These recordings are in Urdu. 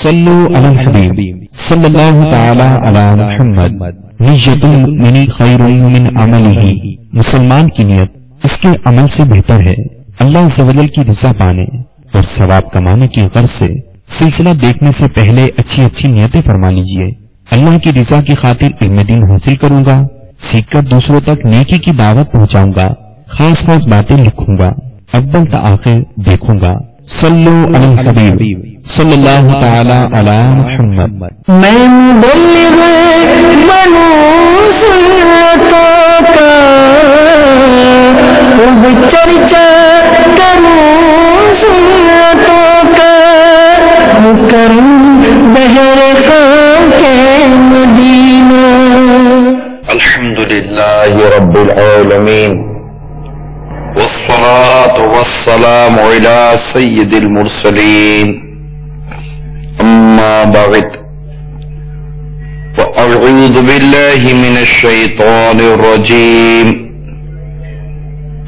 صلو علی الحبیب صلی اللہ تعالی علی محمد۔ نیت المؤمن خیر من عملہ، مسلمان کی نیت اس کے عمل سے بہتر ہے۔ اللہ عز و جل کی رضا پانے اور ثواب کمانے کی غرض سے سلسلہ دیکھنے سے پہلے اچھی اچھی نیتیں فرما لیجئے۔ اللہ کی رضا کی خاطر علم دین حاصل کروں گا، سیکھ کر دوسروں تک نیکی کی دعوت پہنچاؤں گا، خاص خاص باتیں لکھوں گا، اول تا آخر دیکھوں گا۔ صلو علی الحبیب صلی اللہ تعالی علی محمد۔ میں مبلغ بنو سنتوں کا خوب چرچا کروں سنتوں کا، کروں بہر خاک مدینہ۔ الحمدللہ رب العالمین، والصلاة والسلام على سید المرسلین، اما بعد، فاعوذ باللہ من الشیطان الرجیم،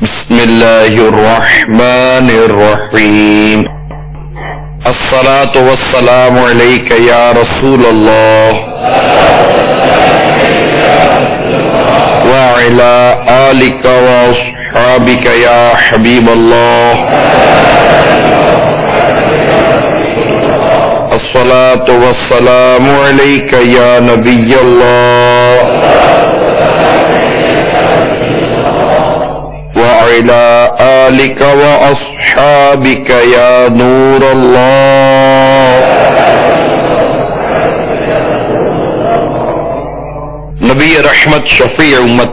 بسم اللہ الرحمن الرحیم۔ الصلاة والسلام علیک یا رسول اللہ وعلى آلک وأصحابک یا حبیب اللہ۔ الصلاة والسلام علیک یا نبی اللہ وعلى آلک وأصحابک یا نور اللہ۔ نبی رحمت شفیع امت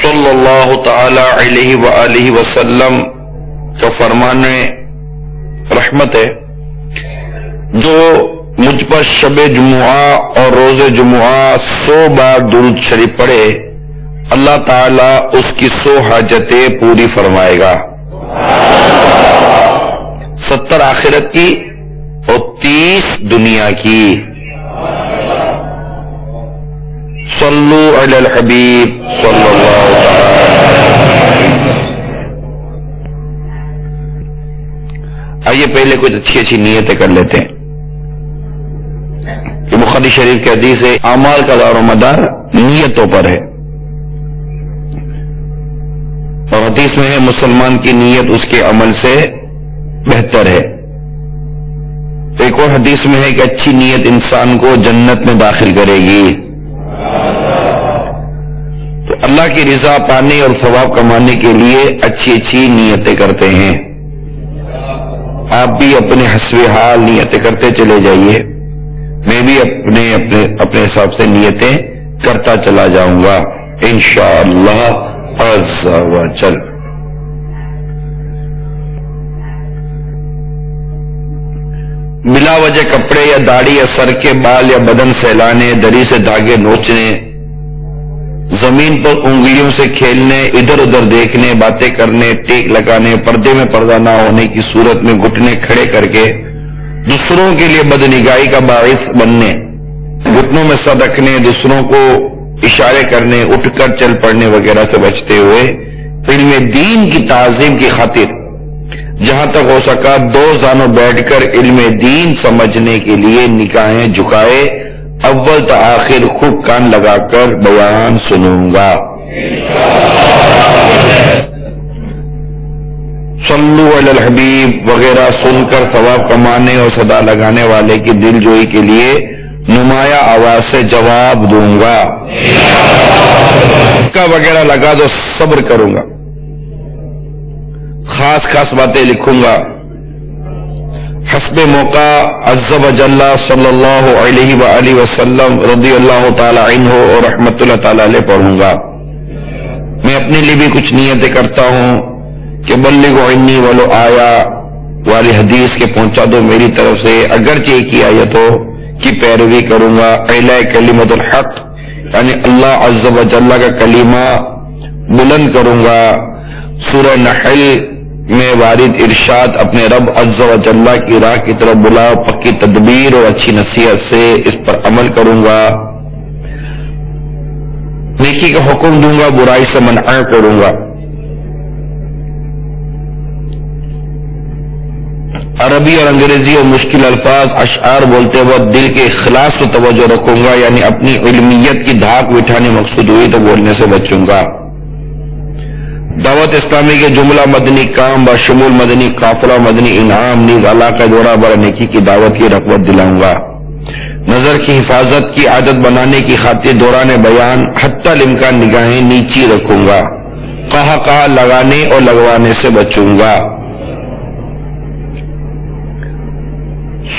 صلی اللہ تعالی علیہ وآلہ وسلم کا فرمان رحمت ہے، جو مجھ پر شب جمعہ اور روز جمعہ 100 بار درود شریف پڑھے، اللہ تعالی اس کی 100 حاجتیں پوری فرمائے گا، 70 آخرت کی اور 30 دنیا کی۔ صلو علی الحبیب صلی اللہ علیہ وسلم۔ آئیے پہلے کچھ اچھی اچھی نیتیں کر لیتے ہیں کہ بخاری شریف کی حدیث ہے، اعمال کا دار و مدار نیتوں پر ہے، اور حدیث میں ہے مسلمان کی نیت اس کے عمل سے بہتر ہے۔ تو ایک اور حدیث میں ہے کہ اچھی نیت انسان کو جنت میں داخل کرے گی۔ تو اللہ کی رضا پانے اور ثواب کمانے کے لیے اچھی اچھی نیتیں کرتے ہیں۔ آپ بھی اپنے حسب حال نیتیں کرتے چلے جائیے، میں بھی اپنے حساب سے نیتیں کرتا چلا جاؤں گا انشاءاللہ عز و جل۔ بلا وجہ کپڑے یا داڑھی یا سر کے بال یا بدن سہلانے، دری سے دھاگے نوچنے، زمین پر انگلیوں سے کھیلنے، ادھر ادھر دیکھنے، باتیں کرنے، ٹیک لگانے، پردے میں پردہ نہ ہونے کی صورت میں گھٹنے کھڑے کر کے دوسروں کے لیے بدنگاہی کا باعث بننے، گھٹنوں میں سر رکھنے، دوسروں کو اشارے کرنے، اٹھ کر چل پڑنے وغیرہ سے بچتے ہوئے علم دین کی تعظیم کی خاطر جہاں تک ہو سکا 2 زانوں بیٹھ کر علم دین سمجھنے کے لیے نگاہیں جھکائے، اول تا آخر خوب کان لگا کر بیان سنوں گا۔ صلو علی الحبیب وغیرہ سن کر ثواب کمانے اور صدا لگانے والے کی دل جوئی کے لیے نمایاں آواز سے جواب دوں گا۔ کا وغیرہ لگا دو، صبر کروں گا، خاص خاص باتیں لکھوں گا، حسب موقع عز و جل صلی اللہ علیہ وآلہ وسلم رضی اللہ تعالی عنہ اور رحمت اللہ تعالی علیہ پڑھوں گا۔ میں اپنے لیے بھی کچھ نیتیں کرتا ہوں کہ بلغ عنی ولو آیا والی حدیث کے پہنچا دو میری طرف سے، اگرچہ ایک ہی آیتوں کی پیروی کروں گا۔ اعلی کلمۃ الحق یعنی اللہ عز و جل کا کلمہ بلند کروں گا۔ سورہ نحل میں وارد ارشاد اپنے رب عز و جل کی راہ کی طرف بلاؤ، پکی تدبیر اور اچھی نصیحت سے اس پر عمل کروں گا۔ نیکی کا حکم دوں گا، برائی سے منع کروں گا۔ عربی اور انگریزی اور مشکل الفاظ اشعار بولتے وقت دل کے اخلاص پر توجہ رکھوں گا، یعنی اپنی علمیت کی دھاک بٹھانے مقصود ہوئی تو بولنے سے بچوں گا۔ دعوت اسلامی کے جملہ مدنی کام بشمول مدنی قافلہ مدنی انعام نیز علاقہ دورہ بر نیکی کی دعوت کی رغبت دلاؤں گا۔ نظر کی حفاظت کی عادت بنانے کی خاطر دوران بیان حتی الامکان نگاہیں نیچی رکھوں گا۔ کہا لگانے اور لگوانے سے بچوں گا۔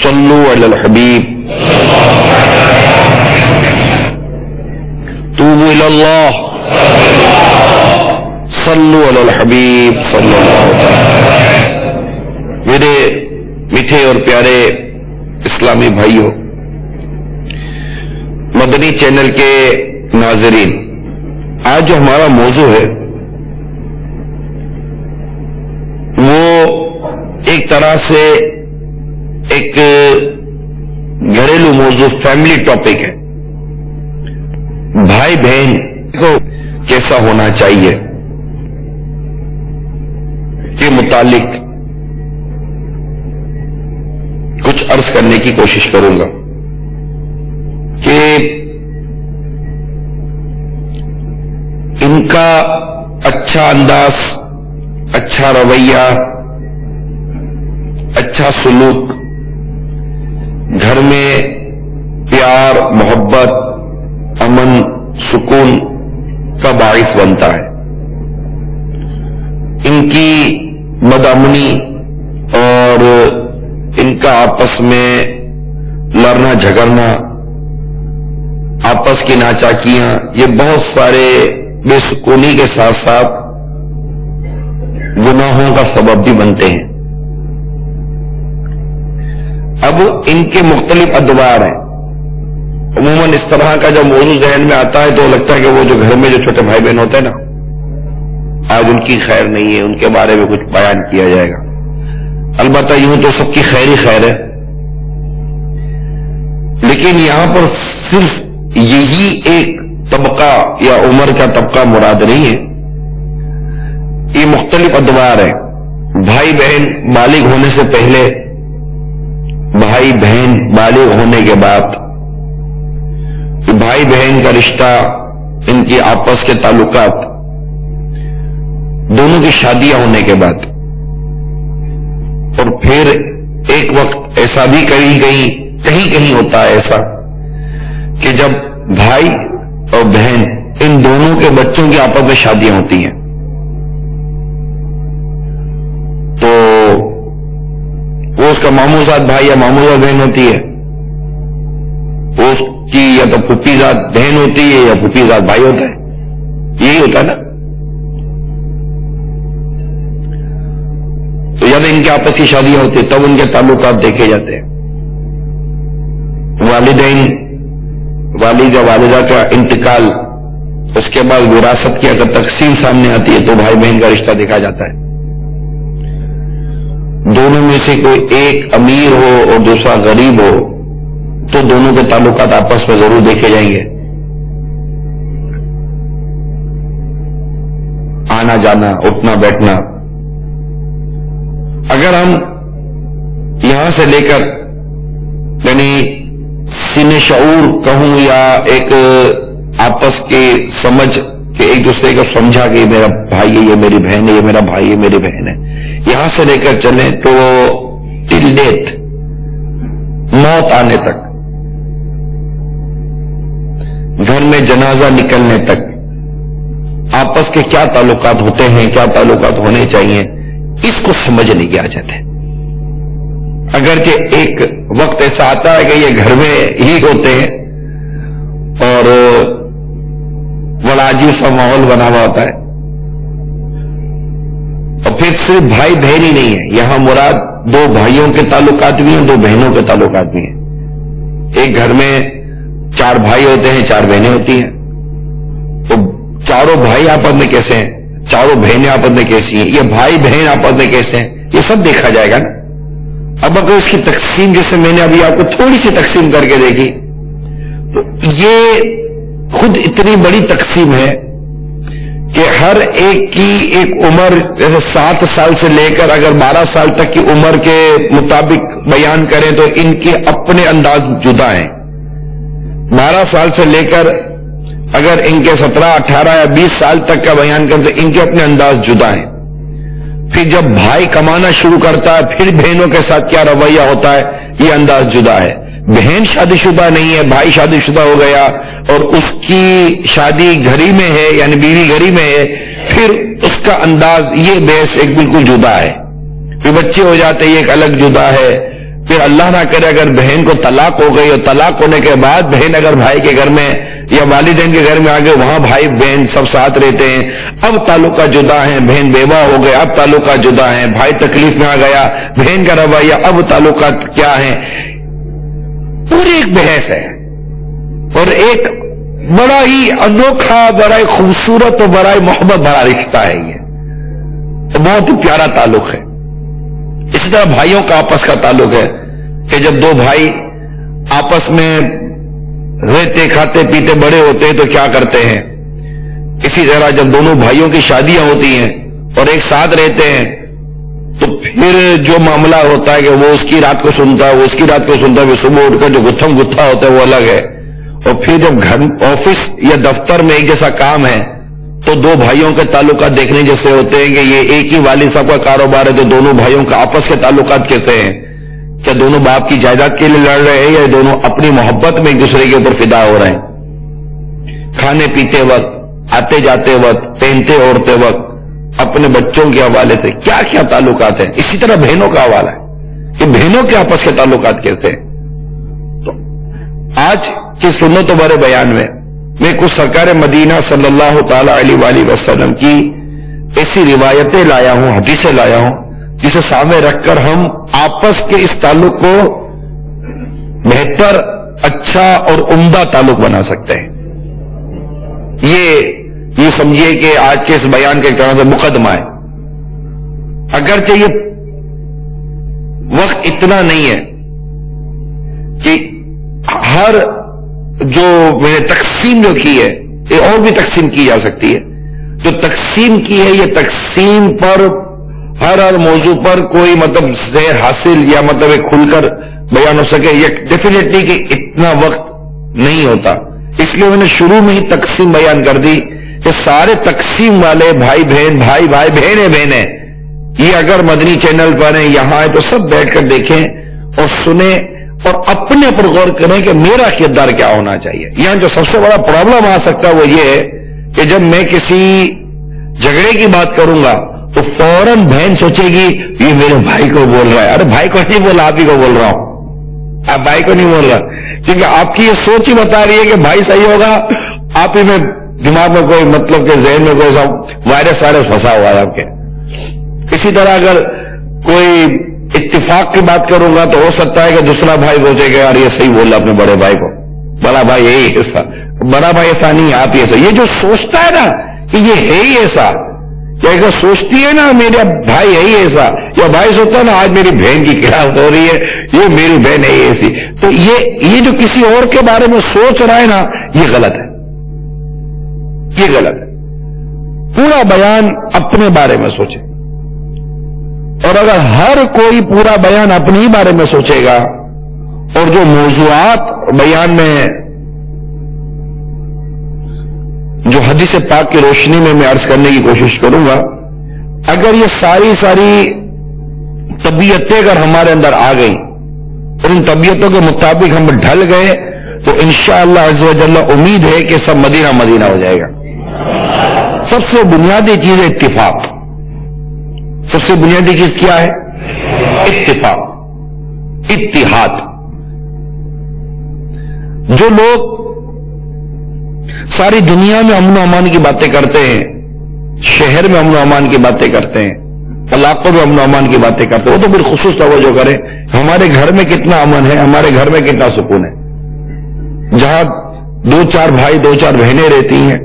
صلو علی الحبیب توبوا الی اللہ صلو علی الحبیب صلی اللہ علیہ۔ میرے میٹھے اور پیارے اسلامی بھائیوں، مدنی چینل کے ناظرین، آج جو ہمارا موضوع ہے وہ ایک طرح سے ایک گھریلو موضوع، فیملی ٹاپک ہے۔ بھائی بہن کو کیسا ہونا چاہیے کے متعلق کچھ عرض کرنے کی کوشش کروں گا کہ ان کا اچھا انداز، اچھا رویہ، اچھا سلوک گھر میں پیار، محبت، امن، سکون کا باعث بنتا ہے۔ ان کی بدامنی اور ان کا آپس میں لڑنا جھگڑنا، آپس کی ناچاکیاں، یہ بہت سارے بے سکونی کے ساتھ ساتھ گناہوں کا سبب بھی بنتے ہیں۔ اب ان کے مختلف ادوار ہیں۔ عموماً اس طرح کا جب موضوع ذہن میں آتا ہے تو لگتا ہے کہ وہ جو گھر میں جو چھوٹے بھائی بہن ہوتے ہیں نا، آج ان کی خیر نہیں ہے، ان کے بارے میں کچھ بیان کیا جائے گا۔ البتہ یوں تو سب کی خیر ہی خیر ہے، لیکن یہاں پر صرف یہی ایک طبقہ یا عمر کا طبقہ مراد نہیں ہے، یہ مختلف ادوار ہیں۔ بھائی بہن بالغ ہونے سے پہلے، بھائی بہن بالغ ہونے کے بعد، بھائی بہن کا رشتہ، ان کی آپس کے تعلقات، دونوں کی شادیاں ہونے کے بعد، اور پھر ایک وقت ایسا بھی کہیں ہوتا ہے ایسا کہ جب بھائی اور بہن ان دونوں کے بچوں کی آپس میں شادیاں ہوتی ہیں تو وہ اس کا ماموزاد بھائی یا ماموزاد بہن ہوتی ہے، وہ اس کی یا تو پھوپھیزاد بہن ہوتی ہے یا پھوپھیزاد بھائی ہوتا ہے، یہی ہوتا ہے نا۔ تو یا تو ان کے آپس کی شادیاں ہوتی ہیں، تب ان کے تعلقات دیکھے جاتے ہیں۔ والدین، والد یا والدہ کا انتقال، اس کے بعد وراثت کی اگر تقسیم سامنے آتی ہے تو بھائی بہن کا رشتہ دیکھا جاتا ہے۔ دونوں میں سے کوئی ایک امیر ہو اور دوسرا غریب ہو تو دونوں کے تعلقات آپس میں ضرور دیکھے جائیں گے۔ آنا جانا، اٹھنا بیٹھنا۔ اگر ہم یہاں سے لے کر یعنی سینہ شعور کہوں یا ایک آپس کی سمجھ کہ ایک دوسرے کو سمجھا کہ یہ میرا بھائی ہے، یہ میری بہن ہے، یہ میرا بھائی ہے، میری بہن ہے، یہاں سے لے کر چلیں تو ٹل ڈیتھ، موت آنے تک، گھر میں جنازہ نکلنے تک آپس کے کیا تعلقات ہوتے ہیں، کیا تعلقات ہونے چاہیے، اس کو سمجھنے کی حاجت ہے۔ اگرچہ ایک وقت ایسا آتا ہے کہ یہ گھر میں ہی ہوتے ہیں اور بڑا عجیب سا ماحول بنا ہوا ہوتا ہے، اور پھر صرف بھائی بہن ہی نہیں ہے، یہاں مراد دو بھائیوں کے تعلقات بھی ہیں، دو بہنوں کے تعلقات بھی ہیں۔ ایک گھر میں 4 بھائی ہوتے ہیں، 4 بہنیں ہوتی ہیں، تو چاروں بھائی آپس میں کیسے ہیں، چاروں بہنیں آپس میں کیسی ہیں، یہ بھائی بہن آپس میں کیسے ہیں، یہ سب دیکھا جائے گا نا۔ اب اگر اس کی تقسیم جیسے میں نے ابھی آپ کو تھوڑی سی تقسیم کر کے دیکھی تو یہ خود اتنی بڑی تقسیم ہے کہ ہر ایک کی ایک عمر جیسے 7 سال سے لے کر اگر 12 سال تک کی عمر کے مطابق بیان کریں تو ان کے اپنے انداز جدا ہیں. 12 سال سے لے کر اگر ان کے 17، 18 یا 20 سال تک کا بیان کریں تو ان کے اپنے انداز جدا ہیں. پھر جب بھائی کمانا شروع کرتا ہے پھر بہنوں کے ساتھ کیا رویہ ہوتا ہے یہ انداز جدا ہے. بہن شادی شدہ نہیں ہے، بھائی شادی شدہ ہو گیا اور اس کی شادی گھری میں ہے یعنی بیوی گھری میں ہے، پھر اس کا انداز یہ بحث ایک بالکل جدا ہے. پھر بچے ہو جاتے یہ ایک الگ جدا ہے. پھر اللہ نہ کرے اگر بہن کو طلاق ہو گئی اور طلاق ہونے کے بعد بہن اگر بھائی کے گھر میں یا والدین کے گھر میں آ گئے وہاں بھائی بہن سب ساتھ رہتے ہیں، اب تعلقات جدا ہیں. بہن بیوہ ہو گئے اب تعلقات جدا ہیں. بھائی تکلیف میں آ گیا بہن کا رویہ اب تعلقات کیا ہیں. پوری ایک بحث ہے اور ایک بڑا ہی انوکھا، بڑا ہی خوبصورت اور بڑا ہی محبت بھرا رشتہ ہے. یہ تو بہت ہی پیارا تعلق ہے. اسی طرح بھائیوں کا آپس کا تعلق ہے کہ جب دو بھائی آپس میں رہتے کھاتے پیتے بڑے ہوتے ہیں تو کیا کرتے ہیں. اسی طرح جب دونوں بھائیوں کی شادیاں ہوتی ہیں اور ایک ساتھ رہتے ہیں تو پھر جو معاملہ ہوتا ہے کہ وہ اس کی رات کو سنتا ہے وہ اس کی رات کو سنتا ہے، وہ صبح اٹھ کر جو گتھم گتھا ہوتا ہے وہ الگ ہے. اور پھر جب گھر آفس یا دفتر میں ایک جیسا کام ہے تو دو بھائیوں کے تعلقات دیکھنے جیسے ہوتے ہیں کہ یہ ایک ہی والد صاحب کا کاروبار ہے تو دونوں بھائیوں کا آپس کے تعلقات کیسے ہیں. کیا دونوں باپ کی جائیداد کے لیے لڑ رہے ہیں یا دونوں اپنی محبت میں ایک دوسرے کے اوپر فدا ہو رہے ہیں. کھانے پیتے وقت، آتے جاتے وقت، پہنتے اوڑھتے وقت، اپنے بچوں کے حوالے سے کیا کیا تعلقات ہیں. اسی طرح بہنوں کا حوالہ ہے کہ بہنوں کے آپس کے تعلقات کیسے ہیں. تو آج کی سنت بڑے بیان میں کچھ سرکار مدینہ صلی اللہ تعالی علیہ وآلہ وسلم کی ایسی روایتیں لایا ہوں، حدیثیں لایا ہوں جسے سامنے رکھ کر ہم آپس کے اس تعلق کو بہتر، اچھا اور عمدہ تعلق بنا سکتے ہیں. یہ سمجھیے کہ آج کے اس بیان کے ایک طرح سے مقدمہ ہے. اگرچہ یہ وقت اتنا نہیں ہے کہ ہر جو میں نے تقسیم جو کی ہے یہ اور بھی تقسیم کی جا سکتی ہے. جو تقسیم کی ہے یہ تقسیم پر ہر موضوع پر کوئی مطلب زیر حاصل یا مطلب ایک کھل کر بیان ہو سکے یہ ڈیفینیٹلی کہ اتنا وقت نہیں ہوتا. اس لیے میں نے شروع میں ہی تقسیم بیان کر دی کہ سارے تقسیم والے بھائی بہن، بھائی بھائی، بہنیں بہنیں، یہ اگر مدنی چینل پر ہیں یہاں ہے تو سب بیٹھ کر دیکھیں اور سنیں اور اپنے پر غور کریں کہ میرا کردار کیا ہونا چاہیے. یہاں جو سب سے بڑا پرابلم آ سکتا ہے وہ یہ ہے کہ جب میں کسی جھگڑے کی بات کروں گا تو فوراً بہن سوچے گی یہ میرے بھائی کو بول رہا ہے. ارے بھائی کو نہیں بولا، آپ ہی کو بول رہا ہوں. آپ بھائی کو نہیں بول رہا کیونکہ آپ کی یہ سوچ ہی بتا رہی ہے کہ بھائی صحیح ہوگا. آپ ہی میں دماغ میں کوئی مطلب کہ ذہن میں کوئی وائرس پھنسا ہوا ہے آپ کے. اسی طرح اگر کوئی اتفاق کی بات کروں گا تو ہو سکتا ہے کہ دوسرا بھائی سوچے گا یار یہ صحیح بول رہا اپنے بڑے بھائی کو، بڑا بھائی یہی ایسا، بڑا بھائی ایسا نہیں آپ ہی ایسا. یہ جو سوچتا ہے نا کہ یہ ہے ہی ایسا، یا اگر سوچتی ہے نا میرا بھائی ہے ہی ایسا، یا بھائی سوچتا ہے نا آج میری بہن کی خلاف ہو رہی ہے، یہ میری بہن ہے ایسی، تو یہ جو کسی اور کے بارے میں سوچ رہا ہے نا یہ غلط ہے. یہ غلط ہے. پورا بیان اپنے بارے میں سوچے. اور اگر ہر کوئی پورا بیان اپنے ہی بارے میں سوچے گا اور جو موضوعات بیان میں جو حدیث پاک کی روشنی میں عرض کرنے کی کوشش کروں گا، اگر یہ ساری طبیعتیں اگر ہمارے اندر آ گئی اور ان طبیعتوں کے مطابق ہم ڈھل گئے تو انشاءاللہ عز و جل امید ہے کہ سب مدینہ مدینہ ہو جائے گا. سب سے بنیادی چیز ہے اتفاق. سب سے بنیادی چیز کیا ہے؟ اتفاق، اتحاد. جو لوگ ساری دنیا میں امن و امان کی باتیں کرتے ہیں، شہر میں امن و امان کی باتیں کرتے ہیں، علاقوں میں امن و امان کی باتیں کرتے ہیں، وہ تو بالخصوص توجہ کریں ہمارے گھر میں کتنا امن ہے، ہمارے گھر میں کتنا سکون ہے. جہاں 2-4 بھائی 2-4 بہنیں رہتی ہیں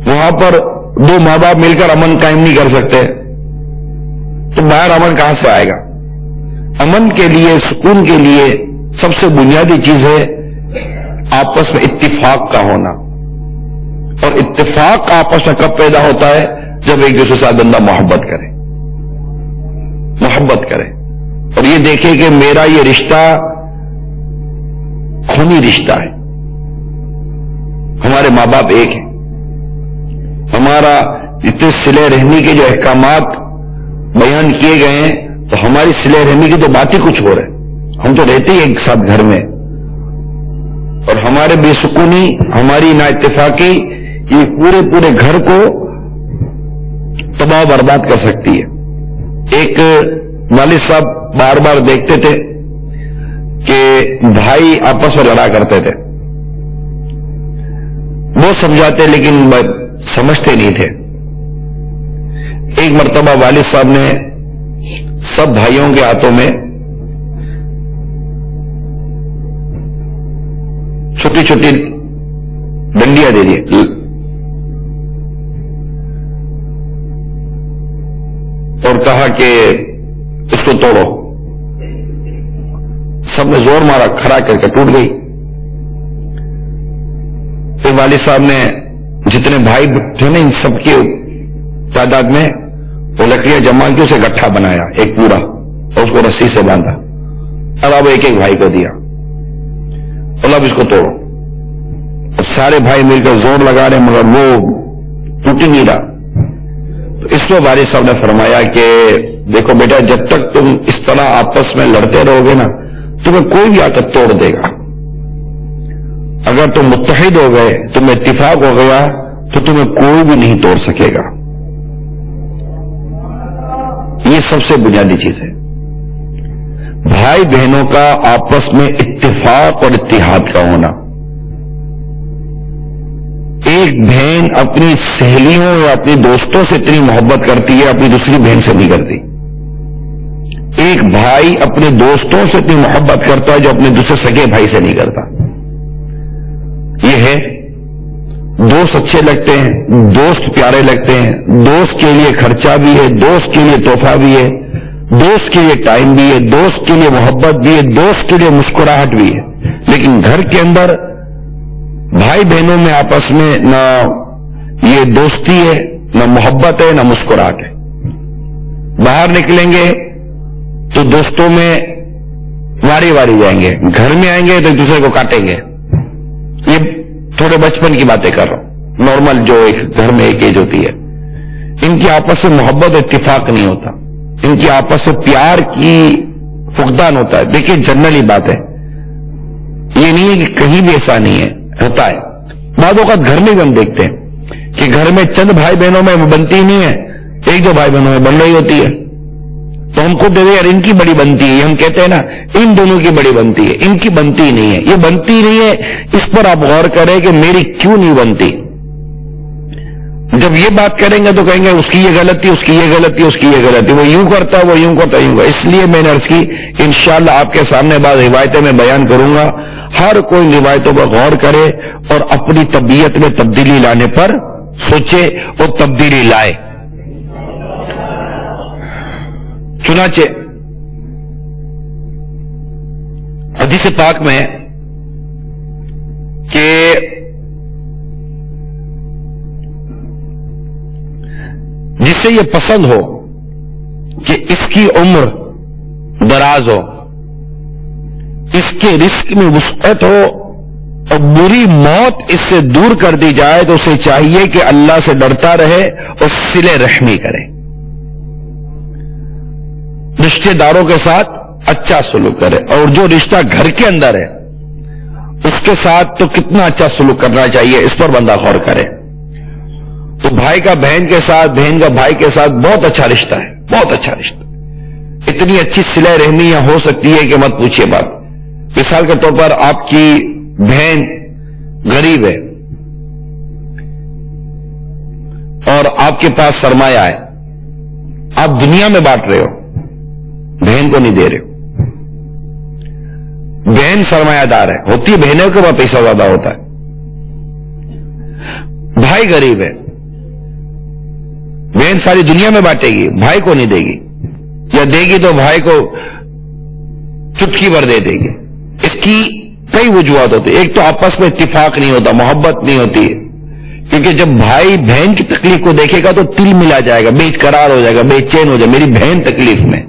وہاں پر 2 ماں باپ مل کر امن قائم نہیں کر سکتے تو باہر امن کہاں سے آئے گا؟ امن کے لیے، سکون کے لیے سب سے بنیادی چیز ہے آپس میں اتفاق کا ہونا. اور اتفاق آپس میں کب پیدا ہوتا ہے؟ جب ایک دوسرے سے بندہ محبت کرے، محبت کرے اور یہ دیکھے کہ میرا یہ رشتہ خونی رشتہ ہے، ہمارے ماں باپ ایک ہیں، ہمارا اتنے صلہ رحمی کے جو احکامات بیان کیے گئے ہیں تو ہماری صلہ رحمی کی تو بات ہی کچھ ہو رہا ہے، ہم تو رہتے ہی ایک ساتھ گھر میں، اور ہمارے بے سکونی، ہماری نا اتفاقی یہ پورے گھر کو تباہ برباد کر سکتی ہے۔ ایک والد صاحب بار بار دیکھتے تھے کہ بھائی آپس میں لڑا کرتے تھے، وہ سمجھاتے لیکن سمجھتے نہیں تھے۔ ایک مرتبہ والد صاحب نے سب بھائیوں کے ہاتھوں میں چھوٹی چھوٹی ڈنڈیاں دے دی اور کہا کہ اس کو توڑو۔ سب نے زور مارا، کھڑا کر کے ٹوٹ گئی۔ پھر والد صاحب نے جتنے بھائی تھے نا ان سب کی تعداد میں وہ لکڑیاں جمع کی، اسے گٹھا بنایا ایک پورا اور اس کو رسی سے باندھا، اور اب ایک ایک بھائی کو دیا، اور اب اس کو توڑو۔ اور سارے بھائی مل کر زور لگا رہے مگر وہ ٹوٹ نہیں رہا۔ تو اس کو والد صاحب نے فرمایا کہ دیکھو بیٹا، جب تک تم اس طرح آپس میں لڑتے رہو گے نا تمہیں کوئی بھی آ کر توڑ دے گا۔ اگر تم متحد ہو گئے، تم اتفاق ہو گیا تو تمہیں کوئی بھی نہیں توڑ سکے گا۔ یہ سب سے بنیادی چیز ہے، بھائی بہنوں کا آپس میں اتفاق اور اتحاد کا ہونا۔ ایک بہن اپنی سہیلیوں یا اپنی دوستوں سے اتنی محبت کرتی ہے، اپنی دوسری بہن سے نہیں کرتی۔ ایک بھائی اپنے دوستوں سے اتنی محبت کرتا ہے جو اپنے دوسرے سگے بھائی سے نہیں کرتا۔ یہ ہے، دوست اچھے لگتے ہیں، دوست پیارے لگتے ہیں، دوست کے لیے خرچہ بھی ہے، دوست کے لیے تحفہ بھی ہے، دوست کے لیے ٹائم بھی ہے، دوست کے لیے محبت بھی ہے، دوست کے لیے مسکراہٹ بھی ہے۔ لیکن گھر کے اندر بھائی بہنوں میں آپس میں نہ یہ دوستی ہے، نہ محبت ہے، نہ مسکراہٹ ہے۔ باہر نکلیں گے تو دوستوں میں واری واری جائیں گے، گھر میں آئیں گے تو ایک دوسرے کو کاٹیں گے۔ یہ تھوڑے بچپن کی باتیں کر رہا ہوں، نارمل جو ایک گھر میں ایک ایج ہوتی ہے۔ ان کی آپس سے محبت اتفاق نہیں ہوتا، ان کی آپس سے پیار کی فقدان ہوتا ہے۔ دیکھیے جنرلی بات ہے، یہ نہیں ہے کہ کہیں بھی ایسا نہیں ہے، ہوتا ہے۔ بعض اوقات گھر میں بھی ہم دیکھتے ہیں کہ گھر میں چند بھائی بہنوں میں بنتی ہی نہیں ہے، ایک دو بھائی بہنوں میں بن رہی ہوتی ہے، تو ہم کو دے دیں یار ان کی بڑی بنتی ہے، ہم کہتے ہیں نا ان دونوں کی بڑی بنتی ہے، ان کی بنتی ہی نہیں ہے۔ یہ بنتی نہیں ہے، اس پر آپ غور کریں کہ میری کیوں نہیں بنتی۔ جب یہ بات کریں گے تو کہیں گے اس کی یہ غلطی، اس کی یہ غلطی، اس کی یہ غلطی، وہ یوں کرتا ہے، وہ یوں کرتا ہے، یوں کرتا۔ اس لیے میں نے عرض کی انشاءاللہ آپ کے سامنے بعض روایتیں میں بیان کروں گا، ہر کوئی روایتوں پر غور کرے اور اپنی طبیعت میں تبدیلی لانے پر سوچے اور تبدیلی لائے۔ چنانچہ حدیث پاک میں کہ جس سے یہ پسند ہو کہ اس کی عمر دراز ہو، اس کے رزق میں وسعت ہو اور بری موت اس سے دور کر دی جائے، تو اسے چاہیے کہ اللہ سے ڈرتا رہے اور صلہ رحمی کرے، رشتہ داروں کے ساتھ اچھا سلوک کرے۔ اور جو رشتہ گھر کے اندر ہے اس کے ساتھ تو کتنا اچھا سلوک کرنا چاہیے، اس پر بندہ غور کرے۔ تو بھائی کا بہن کے ساتھ، بہن کا بھائی کے ساتھ بہت اچھا رشتہ ہے، بہت اچھا رشتہ، اتنی اچھی صلہ رحمی یہاں ہو سکتی ہے کہ مت پوچھیے بات۔ مثال کے طور پر آپ کی بہن غریب ہے اور آپ کے پاس سرمایہ ہے، آپ دنیا میں بانٹ رہے ہو، بہن کو نہیں دے رہے ہو۔ بہن سرمایہ دار ہے، ہوتی ہے بہنوں کے پاس پیسہ زیادہ ہوتا ہے، بھائی غریب ہے، بہن ساری دنیا میں بانٹے گی، بھائی کو نہیں دے گی، یا دے گی تو بھائی کو چٹکی بھر دے دے گی۔ اس کی کئی وجوہات ہوتی ہیں، ایک تو آپس میں اتفاق نہیں ہوتا، محبت نہیں ہوتی، کیونکہ جب بھائی بہن کی تکلیف کو دیکھے گا تو دل ملا جائے گا، بے قرار ہو جائے گا، بے چین ہو جائے گا. میری بہن تکلیف میں،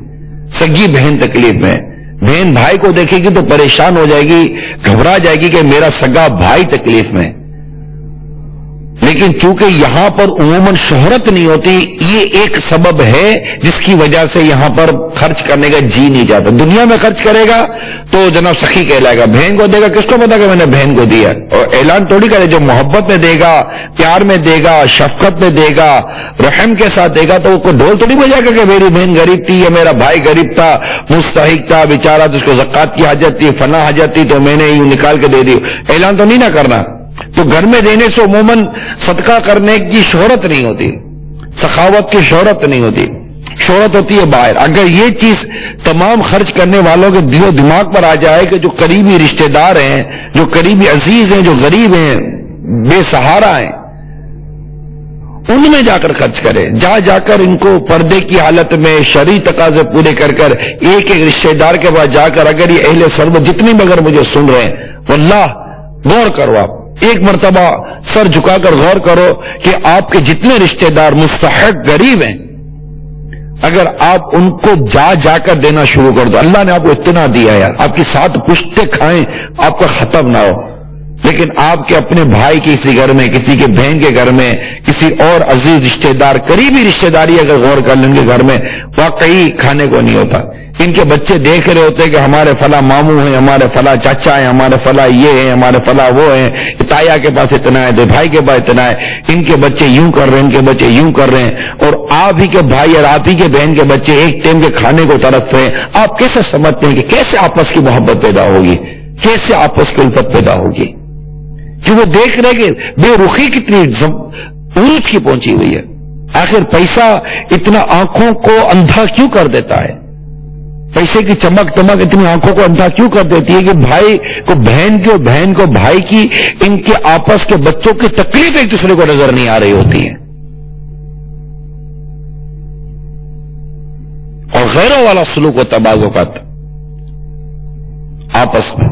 سگی بہن تکلیف میں. بہن بھائی کو دیکھے گی تو پریشان ہو جائے گی، گھبرا جائے گی کہ میرا سگا بھائی تکلیف میں. لیکن چونکہ یہاں پر عموماً شہرت نہیں ہوتی، یہ ایک سبب ہے جس کی وجہ سے یہاں پر خرچ کرنے کا جی نہیں جاتا. دنیا میں خرچ کرے گا تو جناب سخی کہلائے گا، بہن کو دے گا کس کو پتا کہ میں نے بہن کو دیا. اور اعلان تھوڑی کرے، جو محبت میں دے گا، پیار میں دے گا، شفقت میں دے گا، رحم کے ساتھ دے گا، تو وہ کوئی ڈھول تو نہیں بجائے گا کہ میری بہن غریب تھی یا میرا بھائی غریب تھا، مستحق تھا بیچارہ، تو اس کو زکات کی حاجت تھی، فنا حاجت تھی، تو میں نے یوں نکال کے دے دی. اعلان تو نہیں نہ کرنا. تو گھر میں دینے سے عموماً صدقہ کرنے کی شہرت نہیں ہوتی، سخاوت کی شہرت نہیں ہوتی، شہرت ہوتی ہے باہر. اگر یہ چیز تمام خرچ کرنے والوں کے دل و دماغ پر آ جائے کہ جو قریبی رشتہ دار ہیں، جو قریبی عزیز ہیں، جو غریب ہیں، بے سہارا ہیں، ان میں جا کر خرچ کرے. جا کر ان کو پردے کی حالت میں شرعی تقاضے پورے کر کر ایک ایک رشتہ دار کے پاس جا کر، اگر یہ اہل سربت جتنے بھی اگر مجھے سن رہے ہیں، واللہ غور کرو، آپ ایک مرتبہ سر جھکا کر غور کرو کہ آپ کے جتنے رشتہ دار مستحق غریب ہیں، اگر آپ ان کو جا کر دینا شروع کر دو. اللہ نے آپ کو اتنا دیا یار، آپ کی 7 پشتے کھائیں آپ کا ختم نہ ہو. لیکن آپ کے اپنے بھائی کے کسی گھر میں، کسی کے بہن کے گھر میں، کسی اور عزیز رشتہ دار، قریبی رشتہ داری اگر غور کر لیں گے گھر میں، واقعی کھانے کو نہیں ہوتا. ان کے بچے دیکھ رہے ہوتے کہ ہمارے فلاں ماموں ہیں، ہمارے فلاں چاچا ہیں، ہمارے فلاں یہ ہیں، ہمارے فلاں وہ ہیں، تایا کے پاس اتنا ہے تو بھائی کے پاس اتنا ہے، ان کے بچے یوں کر رہے ہیں، ان کے بچے یوں کر رہے ہیں، اور آپ ہی کے بھائی اور آپ ہی کے بہن کے بچے ایک ٹائم کے کھانے کو ترس رہے ہیں. آپ کیسے سمجھتے ہیں کہ کیسے آپس کی محبت پیدا ہوگی، کیسے آپس کی الفت پیدا ہوگی؟ کہ وہ دیکھ رہے کہ بے رخی کتنی عروج کی پہنچی ہوئی ہے. آخر پیسہ اتنا آنکھوں کو اندھا کیوں کر دیتا ہے؟ پیسے کی چمک اتنی آنکھوں کو اندھا کیوں کر دیتی ہے کہ بھائی کو بہن کی اور بہن کو بھائی کی، ان کے آپس کے بچوں کی تکلیف ایک دوسرے کو نظر نہیں آ رہی ہوتی ہے. اور غیروں والا سلوک و تباغت آپس میں،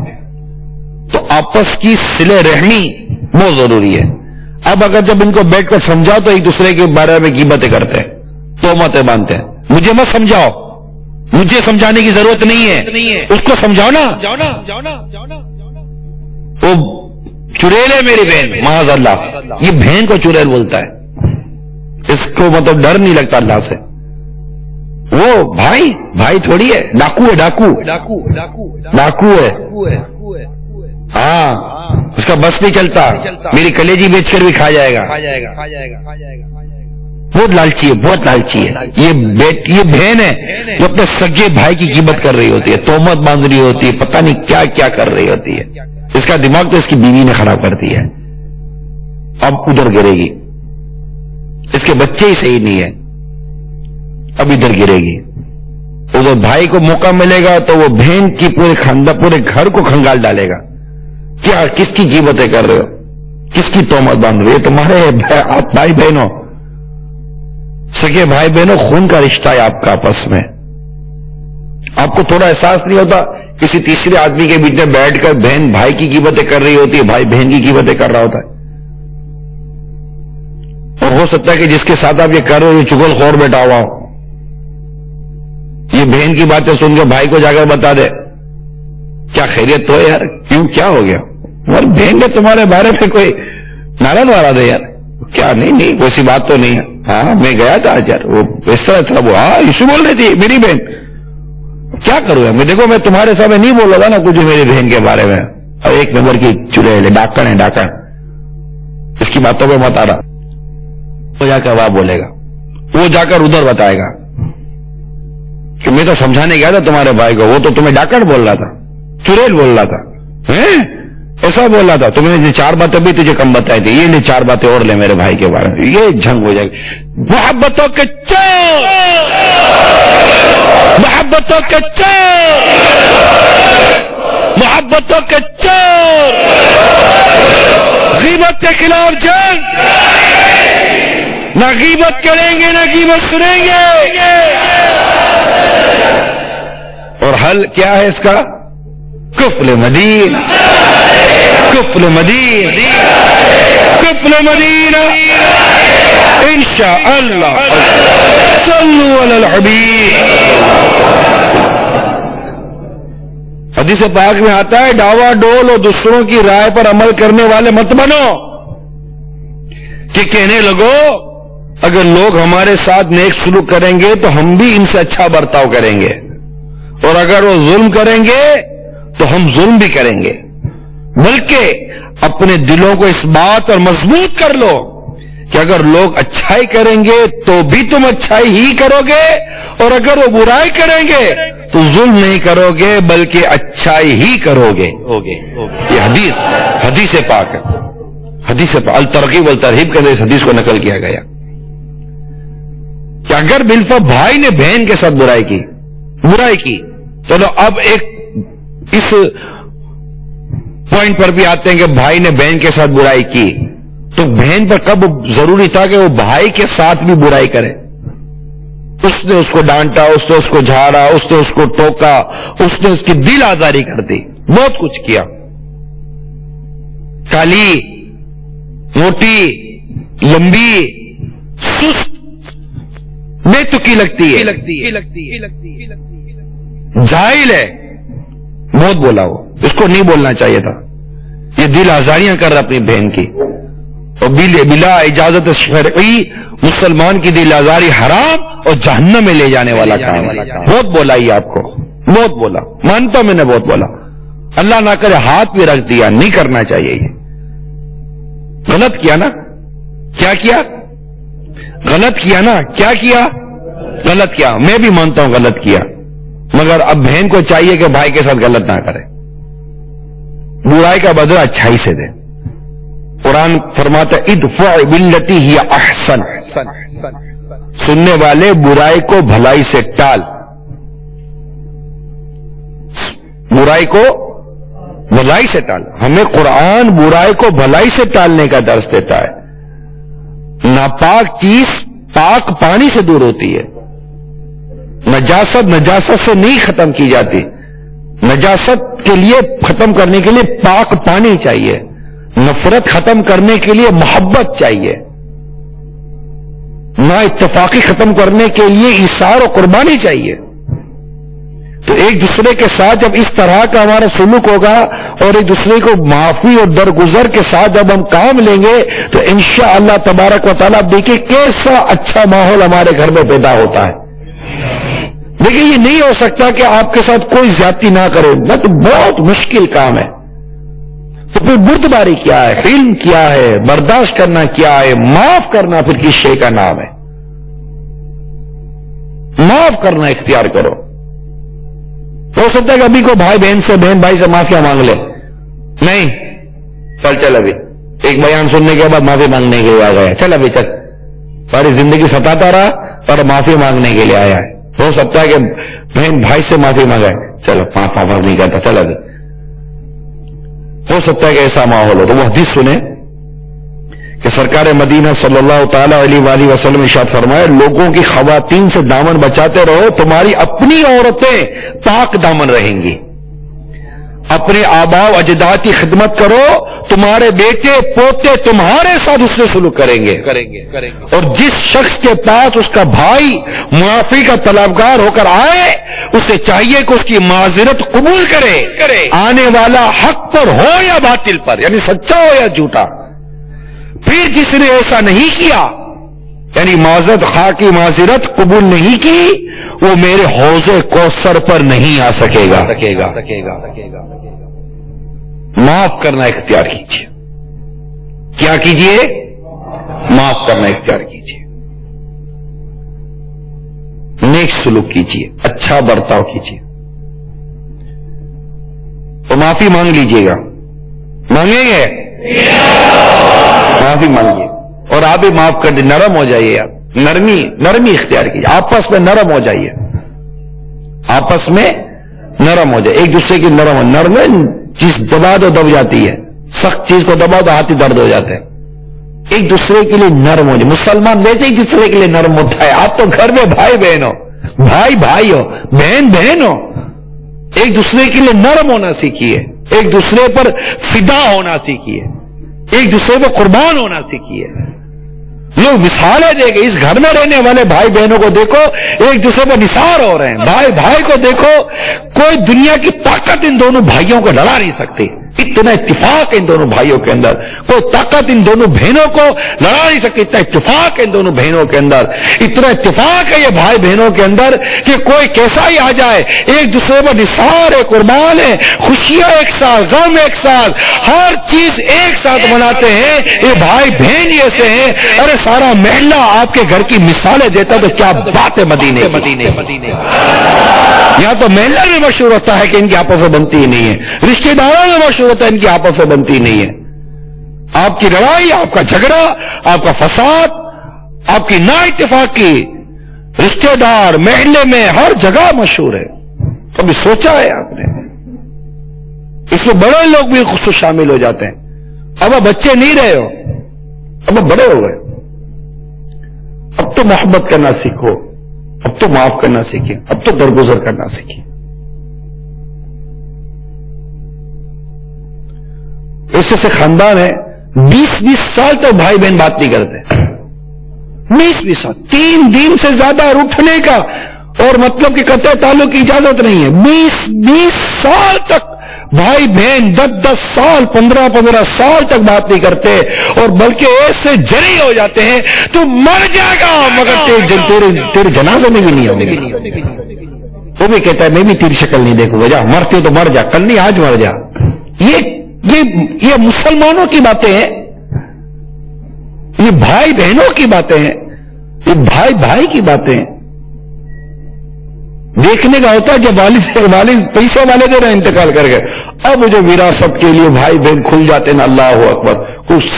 تو آپس کی صلہ رحمی بہت ضروری ہے. اب اگر جب ان کو بیٹھ کر سمجھاؤ تو ایک دوسرے کے بارے میں غیبتیں کرتے ہیں، تہمتیں باندھتے ہیں. مجھے مت سمجھاؤ، مجھے سمجھانے کی ضرورت نہیں ہے، اس کو سمجھاؤ نا. وہ چڑیل ہے میری بہن، معاذ اللہ، یہ بہن کو چڑیل بولتا ہے. اس کو مطلب ڈر نہیں لگتا اللہ سے. وہ بھائی تھوڑی ہے، ڈاکو ہے، ڈاکو ہے. ہاں، اس کا بس نہیں چلتا، میری کلیجی بیچ کر بھی کھا جائے گا. بہت لالچی ہے، بہت لالچی ہے. یہ بہن ہے جو اپنے سگے بھائی کی غیبت کر رہی ہوتی ہے، تہمت باندھ رہی ہوتی ہے، پتہ نہیں کیا کیا کر رہی ہوتی ہے. اس کا دماغ تو اس کی بیوی نے خراب کر دیا ہے. اب ادھر گرے گی، اس کے بچے ہی صحیح نہیں ہے، اب ادھر گرے گی. ادھر بھائی کو موقع ملے گا تو وہ بہن کی پورے گھر کو کھنگال ڈالے گا. کیا کس کی غیبتیں کر رہے ہو، کس کی تہمت باندھ رہے ہو؟ تمہارے آپ بھائی بہنوں، سگے بھائی بہنوں، خون کا رشتہ ہے آپ کا آپس میں. آپ کو تھوڑا احساس نہیں ہوتا کسی تیسرے آدمی کے بیچ میں بیٹھ کر بہن بھائی کی غیبتیں کر رہی ہوتی ہے، بھائی بہن کی غیبتیں کر رہا ہوتا ہے. اور ہو سکتا ہے کہ جس کے ساتھ آپ یہ کر رہے ہو یہ چغل خور بیٹھا ہوا ہو، یہ بہن کی باتیں سن کے بھائی کو جا کر بتا دے کیا خیریت تو ہے یار، کیوں کیا ہو گیا، اور بہن نے تمہارے بارے میں کوئی نعرہ مارا دے یار، کیا نہیں ویسی بات تو نہیں ہے. ہاں میں گیا تھا آج یار، وہ اس طرح تھا، وہ ہاں ایشو بول رہی تھی میری بہن. کیا کروں یار، میں دیکھو میں تمہارے سامنے نہیں بول رہا تھا نا کچھ میری بہن کے بارے میں. اور ایک نمبر کی چڑیل ہے، ڈاکن ہے، ڈاکن. اس کی باتوں پہ مت آ رہا. وہ جا کر وہ بولے گا، وہ جا کر ادھر بتائے گا کہ میں تو سمجھانے گیا تھا تمہارے بھائی کو، وہ تو تمہیں ڈاکن بول رہا تھا، چڑیل بول رہا تھا، ایسا بول رہا تھا. تم نے یہ 4 باتیں بھی تجھے کم بتائی تھی، یہ لے 4 باتیں اور لے میرے بھائی کے بارے میں. یہ جھنگ ہو جائے گی. محبتوں کے چور، محبتوں کے چور، محبتوں کے چور، غیبت کے خلاف جنگ. نہ غیبت کریں گے نہ غیبت سنیں گے. اور حل کیا ہے اس کا؟ کفل مدین، کفل مدین. قتل مدینہ انشاءاللہ صلو علی الحبیب. حدیث پاک میں آتا ہے ڈاوا ڈول اور دوسروں کی رائے پر عمل کرنے والے مت بنو کہ کہنے لگو اگر لوگ ہمارے ساتھ نیک سلوک کریں گے تو ہم بھی ان سے اچھا برتاؤ کریں گے، اور اگر وہ ظلم کریں گے تو ہم ظلم بھی کریں گے. بلکہ اپنے دلوں کو اس بات پر مضبوط کر لو کہ اگر لوگ اچھائی کریں گے تو بھی تم اچھائی ہی کرو گے، اور اگر وہ برائی کریں گے تو ظلم نہیں کرو گے بلکہ اچھائی ہی کرو گے. یہ حدیث پاک ہے. حدیث پاک الترغیب والترہیب کے اس حدیث کو نقل کیا گیا کہ اگر بالفعل بھائی نے بہن کے ساتھ برائی کی چلو اب ایک اس پوائنٹ پر بھی آتے ہیں کہ بھائی نے بہن کے ساتھ برائی کی تو بہن پر کب ضروری تھا کہ وہ بھائی کے ساتھ بھی برائی کرے؟ اس نے اس کو ڈانٹا، اس نے اس کو جھاڑا، اس نے اس کو ٹوکا، اس نے اس کی دل آزاری کر دی، بہت کچھ کیا. کالی، موٹی، لمبی، سست، بے تکی لگتی ہے، جاہل ہے، بہت بولا وہ، اس کو نہیں بولنا چاہیے تھا. یہ دل آزاریاں کر رہا اپنی بہن کی، اور بلا اجازت شرعی مسلمان کی دل آزاری حرام اور جہنم میں لے جانے والا کام ہے. بہت بولا یہ آپ کو، بہت بولا، مانتا ہوں میں نے بہت بولا. اللہ نہ کرے ہاتھ بھی رکھ دیا، نہیں کرنا چاہیے. یہ غلط کیا نا؟ کیا کیا؟ غلط کیا نا؟ کیا کیا؟ غلط کیا. میں بھی مانتا ہوں غلط کیا، مگر اب بہن کو چاہیے کہ بھائی کے ساتھ غلط نہ کرے، برائی کا بدلہ اچھائی سے دے. قرآن فرماتا ہے ادفع باللتی ہی احسن. سننے والے برائی کو بھلائی سے ٹال، برائی کو بھلائی سے ٹال. ہمیں قرآن برائی کو بھلائی سے ٹالنے کا درس دیتا ہے. ناپاک چیز پاک پانی سے دور ہوتی ہے. نجاست سے نہیں ختم کی جاتی. نجاست کے لیے ختم کرنے کے لیے پاک پانی چاہیے. نفرت ختم کرنے کے لیے محبت چاہیے. نا اتفاقی ختم کرنے کے لیے ایثار و قربانی چاہیے. تو ایک دوسرے کے ساتھ جب اس طرح کا ہمارا سلوک ہوگا اور ایک دوسرے کو معافی اور درگزر کے ساتھ جب ہم کام لیں گے تو انشاءاللہ تبارک و تعالیٰ دیکھیں کیسا اچھا ماحول ہمارے گھر میں پیدا ہوتا ہے. لیکن یہ نہیں ہو سکتا کہ آپ کے ساتھ کوئی زیادتی نہ کرے، نہ تو بہت مشکل کام ہے. تو پھر بردباری کیا ہے، علم کیا ہے، برداشت کرنا کیا ہے، معاف کرنا پھر کس شے کا نام ہے. معاف کرنا اختیار کرو. ہو سکتا ہے کہ ابھی کو بھائی بہن سے، بہن بھائی سے معافیا مانگ لے، نہیں چل ابھی ایک بیان سننے کے بعد معافی مانگنے کے لیے آ گیا، چل ابھی چل، ساری زندگی ستاتا رہا اور معافی مانگنے کے لیے آیا ہے. ہو سکتا ہے کہ بہن بھائی سے معافی مانگائے، چلو پانچ معاف نہیں کرتا، چل ابھی. ہو سکتا ہے کہ ایسا ماحول ہو. تو وہ حدیث سنیں کہ سرکار مدینہ صلی اللہ تعالی علیہ وآلہ وسلم ارشاد فرمائے لوگوں کی خواتین سے دامن بچاتے رہو، تمہاری اپنی عورتیں پاک دامن رہیں گی. اپنے آباء و اجداد کی خدمت کرو، تمہارے بیٹے پوتے تمہارے ساتھ اس سے سلوک کریں گے. اور جس شخص کے پاس اس کا بھائی معافی کا طلبگار ہو کر آئے اسے چاہیے کہ اس کی معذرت قبول کرے، آنے والا حق پر ہو یا باطل پر، یعنی سچا ہو یا جھوٹا. پھر جس نے ایسا نہیں کیا، یعنی معذرت خواہ کی معذرت قبول نہیں کی، وہ میرے حوض کوثر پر نہیں آ سکے گا. معاف کرنا اختیار کیجیے. کیا کیجیے؟ معاف کرنا اختیار کیجیے. نیک سلوک کیجیے، اچھا برتاؤ کیجیے. تو معافی مانگ لیجیے گا. مانگیں گے؟ معافی مانگیے اور آپ بھی معاف کر دیں. نرم ہو جائیے. آپ نرمی اختیار کیجیے. آپس میں نرم ہو جائیے. آپس میں نرم ہو جائے. ایک دوسرے کی نرم چیز دبا دو دب جاتی ہے. سخت چیز کو دبا دو ہاتھ ہی درد ہو جاتے ہیں. ایک دوسرے کے لیے نرم ہو جائے. مسلمان ویسے ایک دوسرے کے لیے نرم ہوتا ہے. آپ تو گھر میں بھائی بہن ہو، بھائی ہو، بہن ہو. ایک دوسرے کے لیے نرم ہونا سیکھیے. ایک دوسرے پر فدا ہونا سیکھیے. ایک دوسرے کو قربان ہونا سیکھیے. لوگ مثالیں دے گے. اس گھر میں رہنے والے بھائی بہنوں کو دیکھو ایک دوسرے پر نثار ہو رہے ہیں. بھائی بھائی کو دیکھو, کوئی دنیا کی طاقت ان دونوں بھائیوں کو لڑا نہیں سکتی. اتنا اتفاق ان دونوں بھائیوں کے اندر, کوئی طاقت ان دونوں بہنوں کو لڑا نہیں سکتی. اتنا اتفاق ہے ان دونوں بہنوں کے اندر, اتنا اتفاق ہے یہ بھائی بہنوں کے اندر کہ کوئی کیسا ہی آ جائے ایک دوسرے پر نثار ہے, قربان ہے. خوشیاں ایک ساتھ, غم ایک ساتھ, ہر چیز ایک ساتھ مناتے ہیں. یہ بھائی بہن ایسے ہیں. ارے سارا محلہ آپ کے گھر کی مثالیں دیتا تو کیا بات ہے مدینے. یہاں تو محلہ بھی مشہور ہوتا ہے کہ ان کی آپس میں بنتی ہی نہیں ہے, رشتے داروں میں مشہور ہوتا ہے ان کی آپس میں بنتی نہیں ہے. آپ کی لڑائی, آپ کا جھگڑا, آپ کا فساد, آپ کی نا اتفاقی رشتے دار محلے میں ہر جگہ مشہور ہے. کبھی سوچا ہے آپ نے؟ اس میں بڑے لوگ بھی خود شامل ہو جاتے ہیں. اب آپ بچے نہیں رہے ہو, اب آپ بڑے ہو گئے. اب تو محبت کرنا سیکھو, اب تو معاف کرنا سیکھیں, اب تو درگزر کرنا سیکھیں. ایسے سے خاندان ہے 20-20 سال تک بھائی بہن بات نہیں کرتے. 20-20 سال, 3 دن سے زیادہ اٹھنے کا اور مطلب کہ قطع تعلق کی اجازت نہیں ہے. 20-20 سال تک بھائی بہن 10-10 سال 15-15 سال تک بات نہیں کرتے, اور بلکہ ایسے جری ہو جاتے ہیں تو مر جائے گا مگر تیرے جنازے میں بھی نہیں ہوگی. وہ بھی کہتا ہے میں بھی تیری شکل نہیں دیکھوں گا, جا مرتے تو مر جا, کل نہیں آج مر جا. یہ مسلمانوں کی باتیں ہیں, یہ بھائی بہنوں کی باتیں ہیں, یہ بھائی بھائی کی باتیں ہیں. دیکھنے کا ہوتا ہے جب والد پیسے والے دے رہے انتقال کر گئے, اب جو وراثت کے لیے بھائی بہن کھل جاتے ہیں. اللہ اکبر, کچھ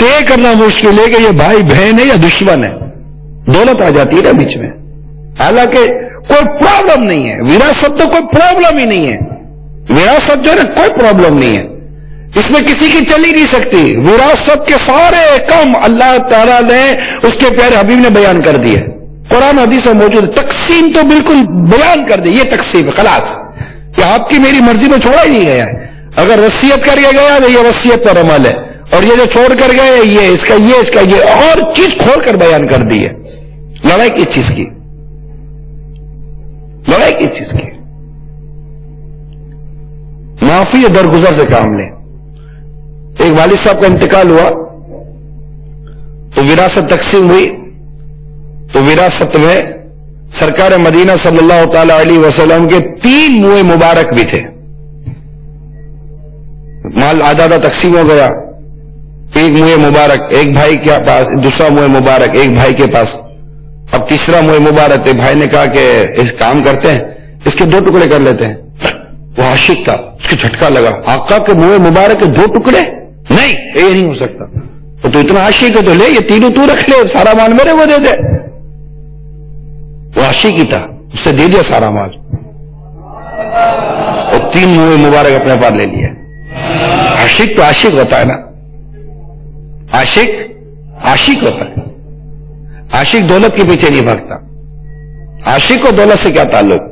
طے کرنا مشکل ہے کہ یہ بھائی بہن ہے یا دشمن ہے. دولت آ جاتی ہے نا بیچ میں. حالانکہ کوئی پرابلم نہیں ہے, وراثت تو کوئی پرابلم ہی نہیں ہے. وراثت جو ہے نا کوئی پرابلم نہیں ہے, اس میں کسی کی چل ہی نہیں سکتی. وراثت کے سارے کم اللہ تعالیٰ نے اس کے پیارے حبیب نے بیان کر دیے. قرآن حدیث میں موجود ہے. تقسیم تو بالکل بیان کر دی, یہ تقسیم خلاص کہ آپ کی میری مرضی میں چھوڑا ہی نہیں گیا ہے. اگر وصیت کر کے گیا تو یہ وصیت پر عمل ہے, اور یہ جو چھوڑ کر گئے یہ اس کا یہ اور چیز کھول کر بیان کر دی ہے. لڑائی کس چیز کی, لڑائی کس چیز کی؟ معافی یا درگزر سے کام لیں. ایک والد صاحب کا انتقال ہوا تو وراثت تقسیم ہوئی, تو وراثت میں سرکار مدینہ صلی اللہ تعالی علیہ وسلم کے 3 منہ مبارک بھی تھے. مال آدھا تقسیم ہو گیا, ایک منہ مبارک ایک بھائی کے پاس, دوسرا منہ مبارک ایک بھائی کے پاس, اب تیسرا منہ مبارک. ایک بھائی نے کہا کہ اس کام کرتے ہیں, اس کے 2 ٹکڑے کر لیتے ہیں. وہ عاشق تھا, اس کو جھٹکا لگا, آقا کے منہ مبارک کے 2 ٹکڑے نہیں, یہ نہیں ہو سکتا. تو اتنا عاشق ہے تو لے, یہ 3 تو رکھ لے, سارا مال میرے کو دے دے. وہ عاشق ہی تھا, اس سے دے دیا سارا مال, اور 3 منہ مبارک اپنے پاس لے لیا. عاشق تو عاشق ہوتا ہے نا, عاشق ہوتا ہے. عاشق دولت کے پیچھے نہیں بھاگتا. عاشق کو دولت سے کیا تعلق؟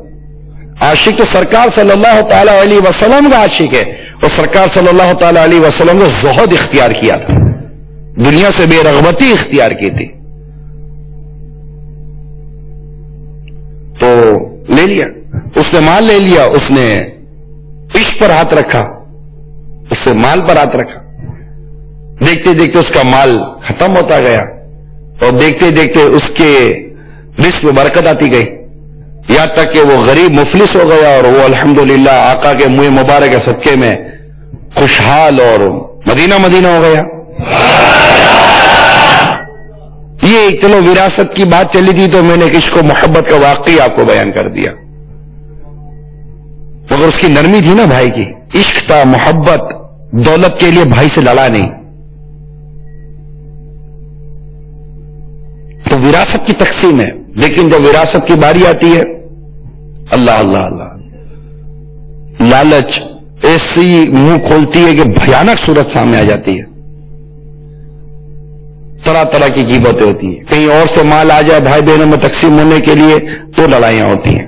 عاشق تو سرکار صلی اللہ تعالی علیہ وسلم کا عاشق ہے, اور سرکار صلی اللہ تعالی علیہ وسلم نے زہد اختیار کیا تھا, دنیا سے بے رغبتی اختیار کی تھی. تو لے لیا, اس نے مال لے لیا, اس نے عشق پر ہاتھ رکھا, اس سے مال پر ہاتھ رکھا. دیکھتے دیکھتے اس کا مال ختم ہوتا گیا, اور دیکھتے دیکھتے اس کے رزق میں برکت آتی گئی, یہاں تک کہ وہ غریب مفلس ہو گیا, اور وہ الحمدللہ آقا کے منہ مبارک کے صدقے میں خوشحال اور مدینہ ہو گیا. یہ چلو وراثت کی بات چلی تھی تو میں نے عشق و محبت کا واقعی آپ کو بیان کر دیا, مگر اس کی نرمی تھی نا بھائی کی. عشق تھا, محبت, دولت کے لیے بھائی سے لڑا نہیں. تو وراثت کی تقسیم ہے, لیکن جب وراثت کی باری آتی ہے, اللہ اللہ اللہ, لالچ ایسی منہ کھولتی ہے کہ بھیانک صورت سامنے آ جاتی ہے. طرح طرح کی غیبتیں ہوتی ہیں. کہیں اور سے مال آ جائے بھائی بہنوں میں تقسیم ہونے کے لیے تو لڑائیاں ہوتی ہیں.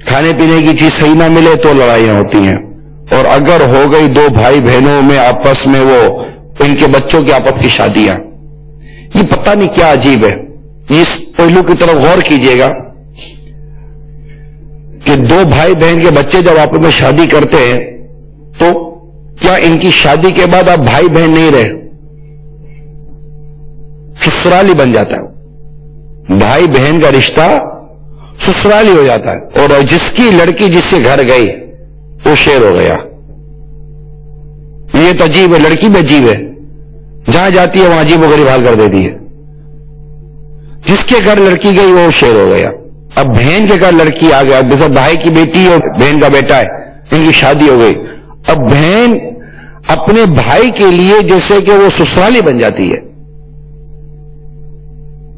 کھانے پینے کی چیز صحیح نہ ملے تو لڑائیاں ہوتی ہیں. اور اگر ہو گئی دو بھائی بہنوں میں آپس میں وہ ان کے بچوں کی آپس کی شادیاں، یہ پتہ نہیں کیا عجیب ہے. اس پہلو کی طرف غور کیجئے گا کہ دو بھائی بہن کے بچے جب آپس میں شادی کرتے ہیں تو کیا ان کی شادی کے بعد آپ بھائی بہن نہیں رہے، سسرالی بن جاتا ہے. بھائی بہن کا رشتہ سسرالی ہو جاتا ہے، اور جس کی لڑکی جس کے گھر گئی وہ شیر ہو گیا. یہ تو عجیب ہے، لڑکی بھی عجیب ہے، جہاں جاتی ہے وہاں عجیب و غریب حال کر دیتی ہے. جس کے گھر لڑکی گئی وہ شیر ہو گیا. اب بہن کے گھر لڑکی آ گیا، جیسے بھائی کی بیٹی اور بہن کا بیٹا ہے، ان کی شادی ہو گئی. اب بہن اپنے بھائی کے لیے جیسے کہ وہ سسرالی بن جاتی ہے،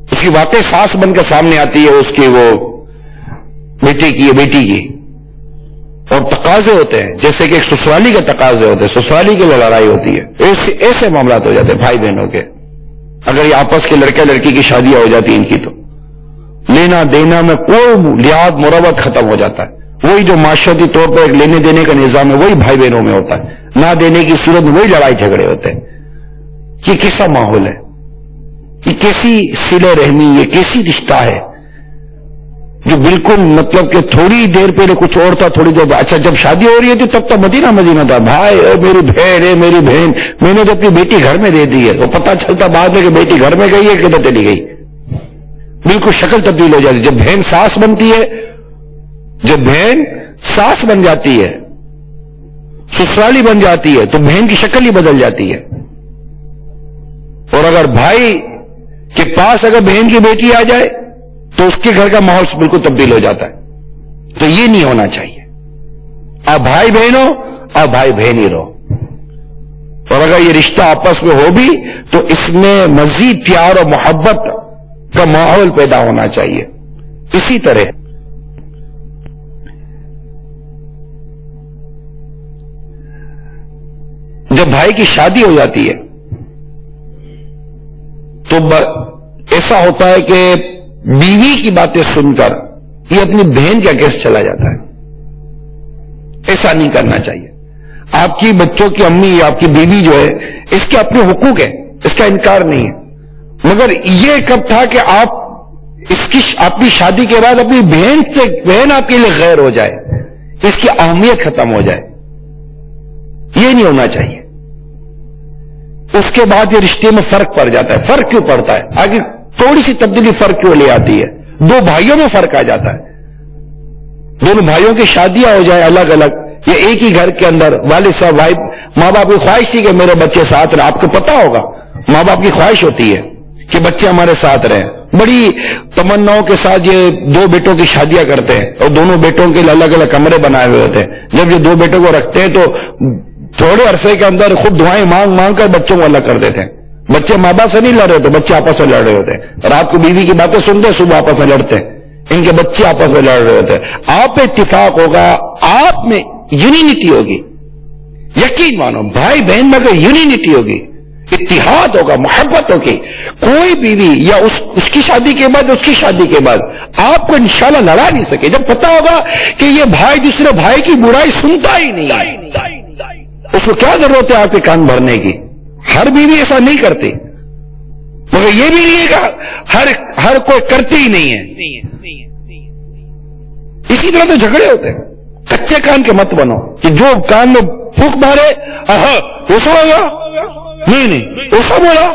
اس کی واقعی ساس بن کر سامنے آتی ہے اس کی وہ بیٹے کی بیٹی کی. اور تقاضے ہوتے ہیں جیسے کہ ایک سسرالی کے تقاضے ہوتے ہیں، سسرالی کی لڑائی ہوتی ہے. ایسے معاملات ہو جاتے ہیں بھائی بہنوں کے. اگر یہ آپس کے لڑکے لڑکی کی شادیاں ہو جاتی ہیں ان کی تو لینا دینا میں کوئی لحاظ مروت ختم ہو جاتا ہے. وہی جو معاشرتی طور پر ایک لینے دینے کا نظام ہے وہی بھائی بہنوں میں ہوتا ہے. نہ دینے کی صورت میں وہی لڑائی جھگڑے ہوتے ہیں. یہ کیسا ماحول ہے، یہ کیسی صلہ رحمی، یہ کیسی رشتہ ہے جو بالکل مطلب کہ تھوڑی دیر پہلے کچھ اور تھا، تھوڑی دیر اچھا جب شادی ہو رہی ہے تب تو مدینہ مدینہ تھا. بھائی اے میری بہن، اے میری بہن، میں نے تو اپنی بیٹی گھر میں دے دی ہے. وہ پتہ چلتا بعد میں کہ بیٹی گھر میں گئی ہے کدھر چلی گئی. بالکل شکل تبدیل ہو جاتی. جب بہن ساس بنتی ہے، جب بہن ساس بن جاتی ہے، سسرالی بن جاتی ہے تو بہن کی شکل ہی بدل جاتی ہے. اور اگر بھائی کے پاس اگر بہن کی بیٹی آ جائے تو اس کے گھر کا ماحول بالکل تبدیل ہو جاتا ہے. تو یہ نہیں ہونا چاہیے. آپ بھائی بہن ہو، آپ بھائی بہن ہی رہو. اور اگر یہ رشتہ آپس میں ہو بھی تو اس میں مزید پیار اور محبت کا ماحول پیدا ہونا چاہیے. اسی طرح جب بھائی کی شادی ہو جاتی ہے تو ایسا ہوتا ہے کہ بیوی کی باتیں سن کر یہ اپنی بہن کے اگینسٹ چلا جاتا ہے. ایسا نہیں کرنا چاہیے. آپ کی بچوں کی امی، آپ کی بیوی جو ہے اس کے اپنے حقوق ہیں، اس کا انکار نہیں ہے. مگر یہ کب تھا کہ آپ اپنی شادی کے بعد اپنی بہن آپ کے لیے غیر ہو جائے، اس کی اہمیت ختم ہو جائے. یہ نہیں ہونا چاہیے. اس کے بعد یہ رشتے میں فرق پڑ جاتا ہے. فرق کیوں پڑتا ہے؟ آگے تھوڑی سی تبدیلی فرق کیوں لے آتی ہے؟ دو بھائیوں میں فرق آ جاتا ہے. دونوں بھائیوں کی شادیاں ہو جائیں الگ الگ، یہ ایک ہی گھر کے اندر والد صاحب ماں باپ کی خواہش تھی کہ میرے بچے ساتھ رہیں. آپ کو پتا ہوگا ماں باپ کی خواہش ہوتی ہے کہ بچے ہمارے ساتھ رہیں. بڑی تمناؤں کے ساتھ یہ دو بیٹوں کی شادیاں کرتے ہیں اور دونوں بیٹوں کے لیے الگ الگ کمرے بنائے ہوئے ہوتے ہیں. جب یہ دو بیٹوں کو رکھتے ہیں تو تھوڑے عرصے کے اندر خود دعائیں مانگ مانگ کر بچوں کو الگ کر دیتے ہیں. بچے ماں باپ سے نہیں لڑ رہے ہوتے، بچے آپس میں لڑ رہے ہوتے ہیں. رات کو بیوی کی باتیں سنتے، صبح آپس میں لڑتے ہیں. ان کے بچے آپس میں لڑ رہے ہوتے ہیں. آپ میں اتفاق ہوگا، آپ میں یونینٹی ہوگی. یقین مانو بھائی بہن میں اگر یونینٹی ہوگی، اتحاد ہوگا، محبت ہوگی، کوئی بیوی یا اس کی شادی کے بعد اس کی شادی کے بعد آپ کو انشاءاللہ لڑا نہیں سکے. جب پتا ہوگا کہ یہ بھائی دوسرے بھائی کی برائی سنتا ہی نہیں ہے، اس کو کیا ضرورت ہے آپ کے کان بھرنے کی؟ ہر بیوی ایسا نہیں کرتی، مگر یہ بھی نہیں ہے کہ ہر کوئی کرتی ہی نہیں ہے. اسی طرح تو جھگڑے ہوتے ہیں. کچے کان کے مت بنو کہ جو کان میں پھونک مارے ایسا ہوگا، نہیں ایسا بولا.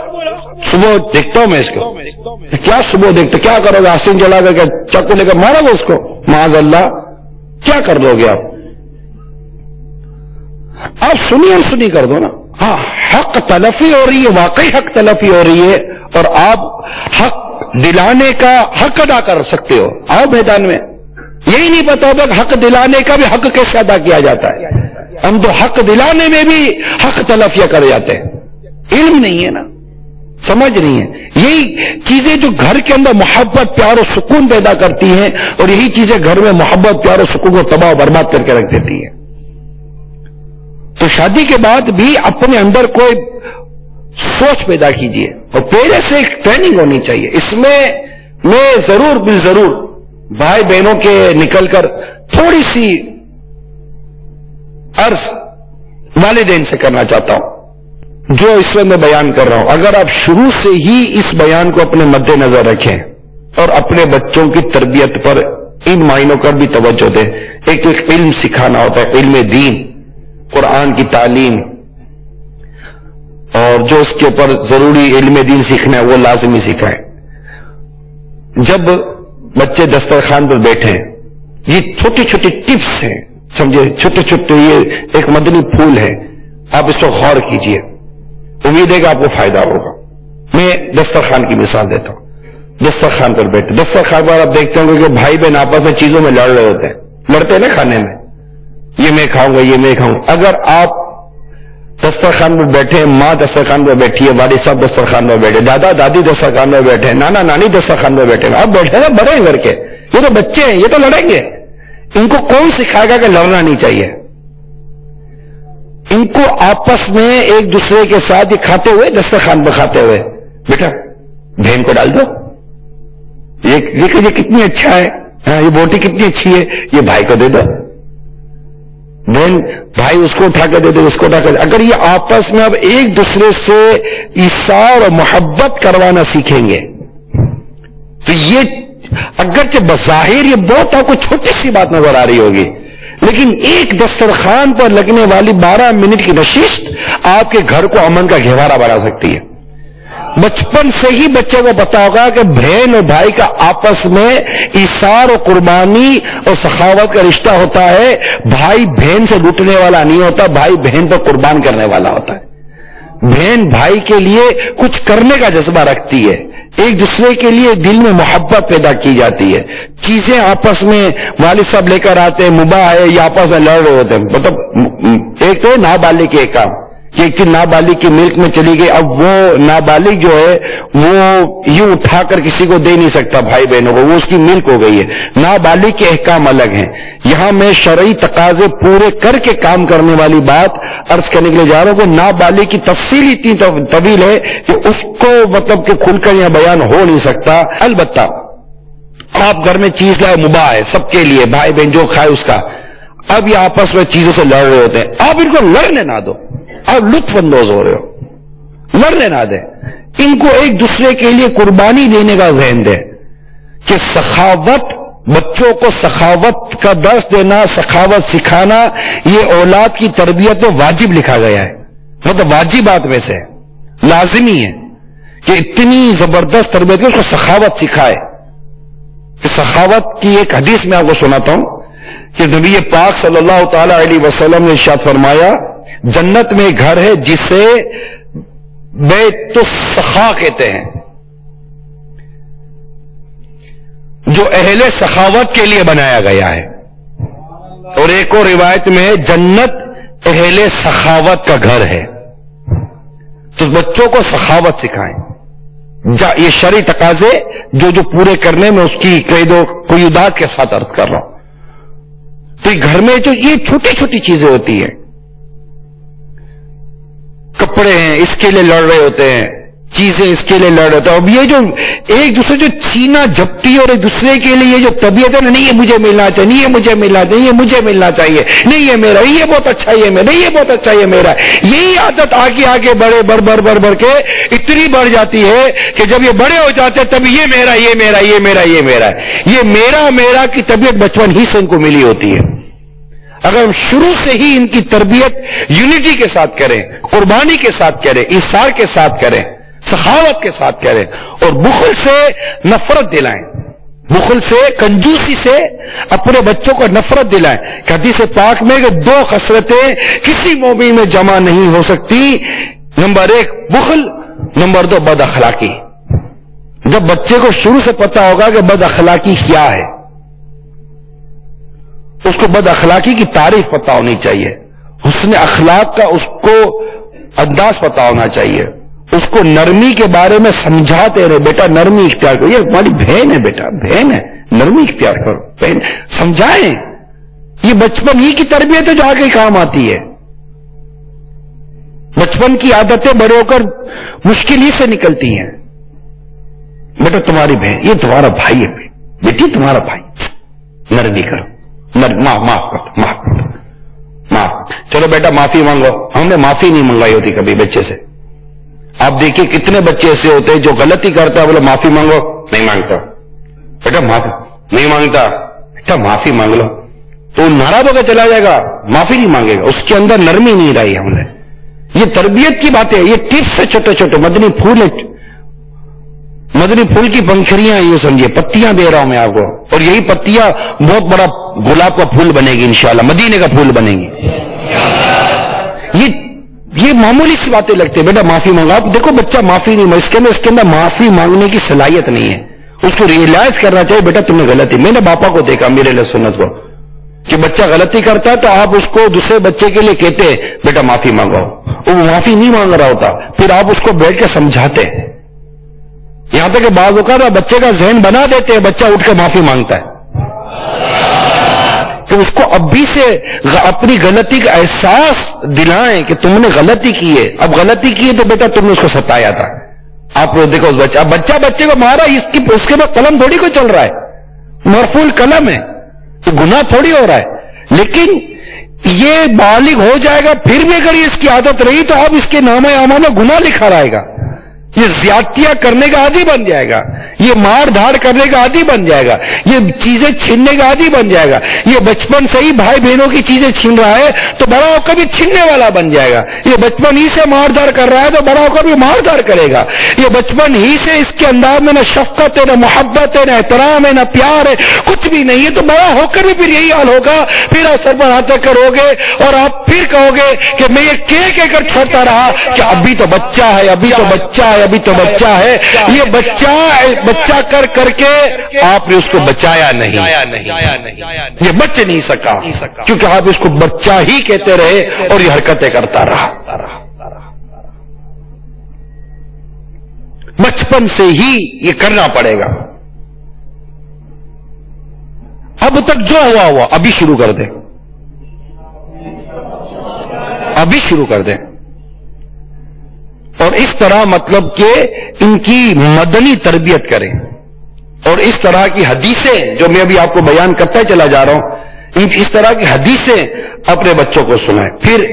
صبح دیکھتا ہوں میں اس کو، کیا صبح دیکھتا کیا کرو گے؟ آسین جلا کر کے چاقو لے کر مارا گا اس کو، معاذ اللہ. کیا کر لو گے آپ سنی کر دو نا. ہاں حق تلفی ہو رہی ہے، واقعی حق تلفی ہو رہی ہے، اور آپ حق دلانے کا حق ادا کر سکتے ہو. آؤ میدان میں. یہی نہیں پتا ہوتا کہ حق دلانے کا بھی حق کیسے ادا کیا جاتا ہے. ہم تو حق دلانے میں بھی حق تلفیاں کر جاتے ہیں. علم نہیں ہے نا، سمجھ نہیں ہے. یہی چیزیں جو گھر کے اندر محبت، پیار و سکون پیدا کرتی ہیں، اور یہی چیزیں گھر میں محبت، پیار و سکون کو تباہ و برباد کر کے رکھ دیتی ہیں. تو شادی کے بعد بھی اپنے اندر کوئی سوچ پیدا کیجئے، اور پہلے سے ایک ٹریننگ ہونی چاہیے. اس میں ضرور بالضرور بھائی بہنوں کے نکل کر تھوڑی سی عرض والدین سے کرنا چاہتا ہوں جو اس وقت میں بیان کر رہا ہوں. اگر آپ شروع سے ہی اس بیان کو اپنے مد نظر رکھیں اور اپنے بچوں کی تربیت پر ان معنوں کا بھی توجہ دیں. ایک تو ایک علم سکھانا ہوتا ہے، علم دین، قرآن کی تعلیم، اور جو اس کے اوپر ضروری علم دین سیکھنا ہے وہ لازمی سکھائیں. جب بچے دسترخوان پر بیٹھیں، یہ چھوٹی چھوٹی ٹپس ہیں، سمجھے، چھوٹے چھوٹے، یہ ایک مدنی پھول ہے، آپ اس کو غور کیجئے، امید ہے کہ آپ کو فائدہ ہوگا. میں دسترخوان کی مثال دیتا ہوں. دسترخوان پر بیٹھے، دسترخوان پر آپ دیکھتے ہوں گے کہ بھائی بہن آپس میں چیزوں میں لڑ رہے ہوتے ہیں، لڑتے ہیں نا کھانے میں، یہ میں کھاؤں گا، یہ میں کھاؤں گا. اگر آپ دسترخوان پر بیٹھے، ماں دسترخوان پر بیٹھی ہے، والد صاحب دسترخوان پر بیٹھے، دادا دادی دسترخوان پر بیٹھے، نانا نانی دسترخوان پر بیٹھے، آپ بیٹھے نا، بڑے گھر کے، یہ تو بچے ہیں، یہ تو لڑیں گے. ان کو کون سکھائے گا کہ لڑنا نہیں چاہیے؟ ان کو آپس میں ایک دوسرے کے ساتھ یہ کھاتے ہوئے، دسترخوان پر کھاتے ہوئے، بیٹا بہن کو ڈال دو، یہ کتنی اچھا ہے، یہ بوٹی کتنی اچھی ہے، یہ بھائی کو دے دو، بہن بھائی اس کو اٹھا کے دے دو، اس کو اٹھا کے. اگر یہ آپس میں اب ایک دوسرے سے ایثار اور محبت کروانا سیکھیں گے تو یہ اگرچہ بظاہر یہ بہت آپ کو چھوٹی سی بات نظر آ رہی ہوگی، لیکن ایک دسترخوان پر لگنے والی 12 منٹ کی نشست آپ کے گھر کو امن کا گہوارہ بنا سکتی ہے. بچپن سے ہی بچے کو پتا ہوگا کہ بہن اور بھائی کا آپس میں ایثار اور قربانی اور سخاوت کا رشتہ ہوتا ہے. بھائی بہن سے لوٹنے والا نہیں ہوتا، بھائی بہن پر قربان کرنے والا ہوتا ہے. بہن بھائی کے لیے کچھ کرنے کا جذبہ رکھتی ہے، ایک دوسرے کے لیے دل میں محبت پیدا کی جاتی ہے. چیزیں آپس میں والد صاحب لے کر آتے ہیں، مباح ہے، یا آپس میں لڑ رہے ہوتے ہیں. مطلب ایک تو نابالغ کے ایک کام کہ ایک چیز نابالغ کی ملک میں چلی گئی، اب وہ نابالغ جو ہے وہ یوں اٹھا کر کسی کو دے نہیں سکتا بھائی بہنوں کو، وہ اس کی ملک ہو گئی ہے. نابالغ کے احکام الگ ہیں. یہاں میں شرعی تقاضے پورے کر کے کام کرنے والی بات عرض کرنے کے لیے جا رہا ہوں کہ نابالغ کی تفصیل اتنی طویل ہے کہ اس کو مطلب کہ کھل کر یہاں بیان ہو نہیں سکتا. البتہ آپ گھر میں چیز لائے، مباح ہے سب کے لیے، بھائی بہن جو کھائے اس کا. اب یہ آپس میں چیزوں سے لڑ رہے ہوتے ہیں، آپ ان کو لڑنے نہ دو، آپ لطف اندوز ہو رہے ہو، لڑنے نہ دیں. ان کو ایک دوسرے کے لیے قربانی دینے کا ذہن دیں کہ سخاوت، بچوں کو سخاوت کا درس دینا، سخاوت سکھانا، یہ اولاد کی تربیت میں واجب لکھا گیا ہے. مطلب واجبات میں سے لازمی ہے کہ اتنی زبردست تربیت کی اس کو سخاوت سکھائے. سخاوت کی ایک حدیث میں آپ کو سناتا ہوں کہ نبی پاک صلی اللہ تعالی علیہ وسلم نے ارشاد فرمایا، جنت میں گھر ہے جسے بیت السخا کہتے ہیں، جو اہل سخاوت کے لیے بنایا گیا ہے. اور ایک اور روایت میں جنت اہل سخاوت کا گھر ہے. تو بچوں کو سخاوت سکھائیں. یہ شرعی تقاضے جو پورے کرنے میں اس کی قید و قیودات کے ساتھ عرض کر رہا ہوں. تو گھر میں جو یہ چھوٹی چھوٹی چیزیں ہوتی ہیں، کپڑے ہیں اس کے لیے لڑ رہے ہوتے ہیں، چیزیں اس کے لیے لڑ رہے ہوتے ہیں. اب یہ جو ایک دوسرے جو چھینا جھپٹی اور ایک دوسرے کے لیے یہ جو طبیعت ہے نا، نہیں یہ مجھے ملنا چاہیے، نہیں یہ مجھے ملنا چاہیے، یہ مجھے ملنا چاہیے، نہیں یہ میرا، یہ بہت اچھا یہ میرا، نہیں یہ بہت اچھا یہ میرا، یہی عادت آگے آگے بڑھ کے اتنی بڑھ جاتی ہے کہ جب یہ بڑے ہو جاتے ہیں تب یہ میرا، یہ میرا، یہ میرا، یہ میرا، یہ میرا کی طبیعت بچپن ہی سے ان کو ملی ہوتی ہے. اگر ہم شروع سے ہی ان کی تربیت یونٹی کے ساتھ کریں، قربانی کے ساتھ کریں، ایثار کے ساتھ کریں، سخاوت کے ساتھ کریں، اور بخل سے نفرت دلائیں، بخل سے، کنجوسی سے اپنے بچوں کو نفرت دلائیں. کہ حدیث پاک میں کہ 2 خصلتیں کسی مومن میں جمع نہیں ہو سکتی، نمبر 1 بخل، نمبر 2 بد اخلاقی. جب بچے کو شروع سے پتا ہوگا کہ بد اخلاقی کیا ہے، اس کو بد اخلاقی کی تعریف پتا ہونی چاہیے، حسن اخلاق کا اس کو انداز پتا ہونا چاہیے، اس کو نرمی کے بارے میں سمجھاتے رہے، بیٹا نرمی اختیار کرو، یہ ہماری بہن ہے، بیٹا بہن ہے، نرمی اختیار کرو، بہن سمجھائیں. یہ بچپن ہی کی تربیت ہے جو آگے کام آتی ہے. بچپن کی عادتیں بڑے ہو کر مشکل ہی سے نکلتی ہیں. بیٹا تمہاری بہن، یہ تمہارا بھائی ہے، بیٹی تمہارا بھائی، نرمی کرو، معاف کر دو. چلو بیٹا معافی مانگو. ہم نے معافی نہیں منگائی ہوتی کبھی بچے سے. آپ دیکھیے کتنے بچے ایسے ہوتے ہیں جو غلطی کرتا ہے بولے معافی مانگو, نہیں مانگتا. بیٹا معافی نہیں مانگتا, بیٹا معافی مانگ لو. تو ناراض ہو کے چلا جائے گا, معافی نہیں مانگے گا. اس کے اندر نرمی نہیں رہی. ہم نے یہ تربیت کی باتیں, یہ ٹپس سے چھوٹے چھوٹے مدنی پھول کی پنکھڑیاں, یہ سمجھیے پتیاں دے رہا ہوں میں آپ کو, اور یہی پتیاں بہت بڑا گلاب کا پھول بنے گی انشاءاللہ, مدینے کا پھول بنے گی. یہ معمولی سی باتیں لگتی ہیں. بیٹا معافی مانگا. آپ دیکھو بچہ معافی نہیں, اس کے اندر معافی مانگنے کی صلاحیت نہیں ہے. اس کو ریئلائز کرنا چاہیے بیٹا تم نے غلطی. میں نے باپا کو دیکھا, میرے اہل سنت کو, کہ بچہ غلطی کرتا ہے تو آپ اس کو دوسرے بچے کے لیے کہتے بیٹا معافی مانگو. وہ معافی نہیں مانگ رہا ہوتا, پھر آپ اس کو بیٹھ کے سمجھاتے. یہاں تک کہ بعض اوقات بچے کا ذہن بنا دیتے ہیں, بچہ اٹھ کے معافی مانگتا ہے. تو اس کو ابھی سے اپنی غلطی کا احساس دلائیں کہ تم نے غلطی کی ہے. اب غلطی کی ہے تو بیٹا تم نے اس کو ستایا تھا. آپ لوگ دیکھو بچہ بچے کو مارا, اس کے بعد قلم تھوڑی کوئی چل رہا ہے, مرفوع قلم ہے, تو گناہ تھوڑی ہو رہا ہے. لیکن یہ بالغ ہو جائے گا, پھر بھی اگر اس کی عادت رہی تو اب اس کے نام اعمال میں گناہ لکھا رہے گا. یہ زیادتیاں کرنے کا عادی بن جائے گا, یہ مار دھاڑ کرنے کا عادی بن جائے گا, یہ چیزیں چھیننے کا عادی بن جائے گا. یہ بچپن سے ہی بھائی بہنوں کی چیزیں چھین رہا ہے تو بڑا ہو کر بھی چھیننے والا بن جائے گا. یہ بچپن ہی سے مار دھاڑ کر رہا ہے تو بڑا ہو کر بھی مار دھاڑ کرے گا. یہ بچپن ہی سے اس کے انداز میں نہ شفقت ہے, نہ محبت ہے, نہ احترام ہے, نہ پیار ہے, کچھ بھی نہیں ہے, تو بڑا ہو کر بھی پھر یہی حال ہوگا. پھر آپ سر پر ہاتھ رکھ کر روگے اور آپ پھر کہو گے کہ میں یہ کہہ کر چھوڑتا رہا کہ ابھی تو بچہ ہے, ابھی تو بچہ ہے, ابھی تو بچہ ہے. یہ بچہ کر کے آپ نے اس کو بچایا نہیں, یہ بچ نہیں سکا کیونکہ آپ اس کو بچہ ہی کہتے رہے اور یہ حرکتیں کرتا رہا. بچپن سے ہی یہ کرنا پڑے گا. اب تک جو ہوا ابھی شروع کر دیں, ابھی شروع کر دیں. اور اس طرح مطلب کہ ان کی مدنی تربیت کریں, اور اس طرح کی حدیثیں جو میں ابھی آپ کو بیان کرتا چلا جا رہا ہوں, اس طرح کی حدیثیں اپنے بچوں کو سنائیں. پھر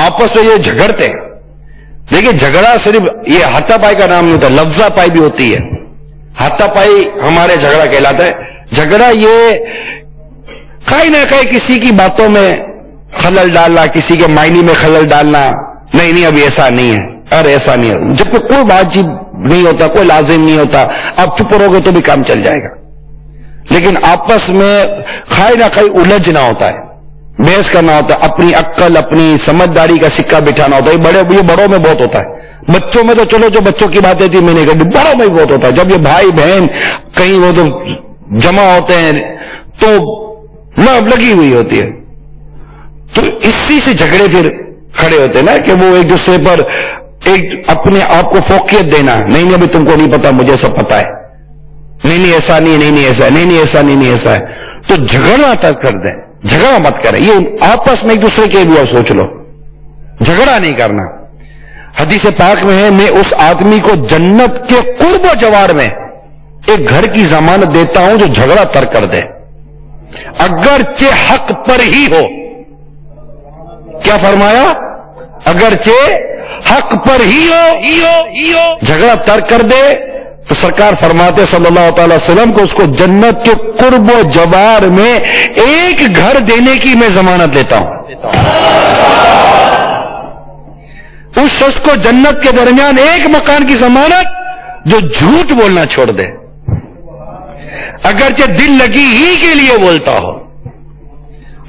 آپس میں یہ جھگڑتے ہیں. دیکھیں جھگڑا صرف یہ ہاتھا پائی کا نام نہیں ہوتا, لفظہ پائی بھی ہوتی ہے. ہاتھا پائی ہمارے جھگڑا کہلاتا ہے. جھگڑا یہ کہیں نہ کہیں کسی کی باتوں میں خلل ڈالنا, کسی کے معنی میں خلل ڈالنا. نہیں ابھی ایسا نہیں ہے, ارے ایسا نہیں ہے. جب کوئی واجب نہیں ہوتا, کوئی لازم نہیں ہوتا, آپ چپ رہو گے تو بھی کام چل جائے گا. لیکن آپس میں کہیں نہ کہیں الجھنا ہوتا ہے, بحث کرنا ہوتا ہے, اپنی عقل اپنی سمجھداری کا سکہ بٹھانا ہوتا ہے. یہ بڑوں میں بہت ہوتا ہے. بچوں میں تو چلو جو بچوں کی باتیں تھی میں نے کہی, بڑوں میں بہت ہوتا ہے. جب یہ بھائی بہن کہیں وہ تو جمع ہوتے ہیں تو لگی ہوئی ہوتی ہے, تو اسی سے جھگڑے پھر کھڑے ہوتے ہیں نا کہ وہ ایک دوسرے پر ایک اپنے آپ کو فوقیت دینا. نہیں ابھی تم کو نہیں پتا, مجھے سب پتا ہے. نہیں ایسا نہیں, نہیں ایسا ہے, نہیں ایسا نہیں ایسا ہے. تو جھگڑنا تک کر دیں, جھگڑا مت کریں. یہ آپس میں ایک دوسرے کے بھی سوچ لو, جھگڑا نہیں کرنا. حدیث پاک میں ہے, میں اس آدمی کو جنت کے قرب و جوار میں ایک گھر کی ضمانت دیتا ہوں جو جھگڑا ترک کر دے, اگرچہ حق پر ہی ہو. کیا فرمایا؟ اگرچہ حق پر ہی ہو, جھگڑا ترک کر دے. تو سرکار فرماتے صلی اللہ تعالی وسلم کو اس کو جنت کے قرب و جوار میں ایک گھر دینے کی میں ضمانت دیتا ہوں. اس شخص کو جنت کے درمیان ایک مکان کی ضمانت جو جھوٹ بولنا چھوڑ دے, اگرچہ دل لگی ہی کے لیے بولتا ہو.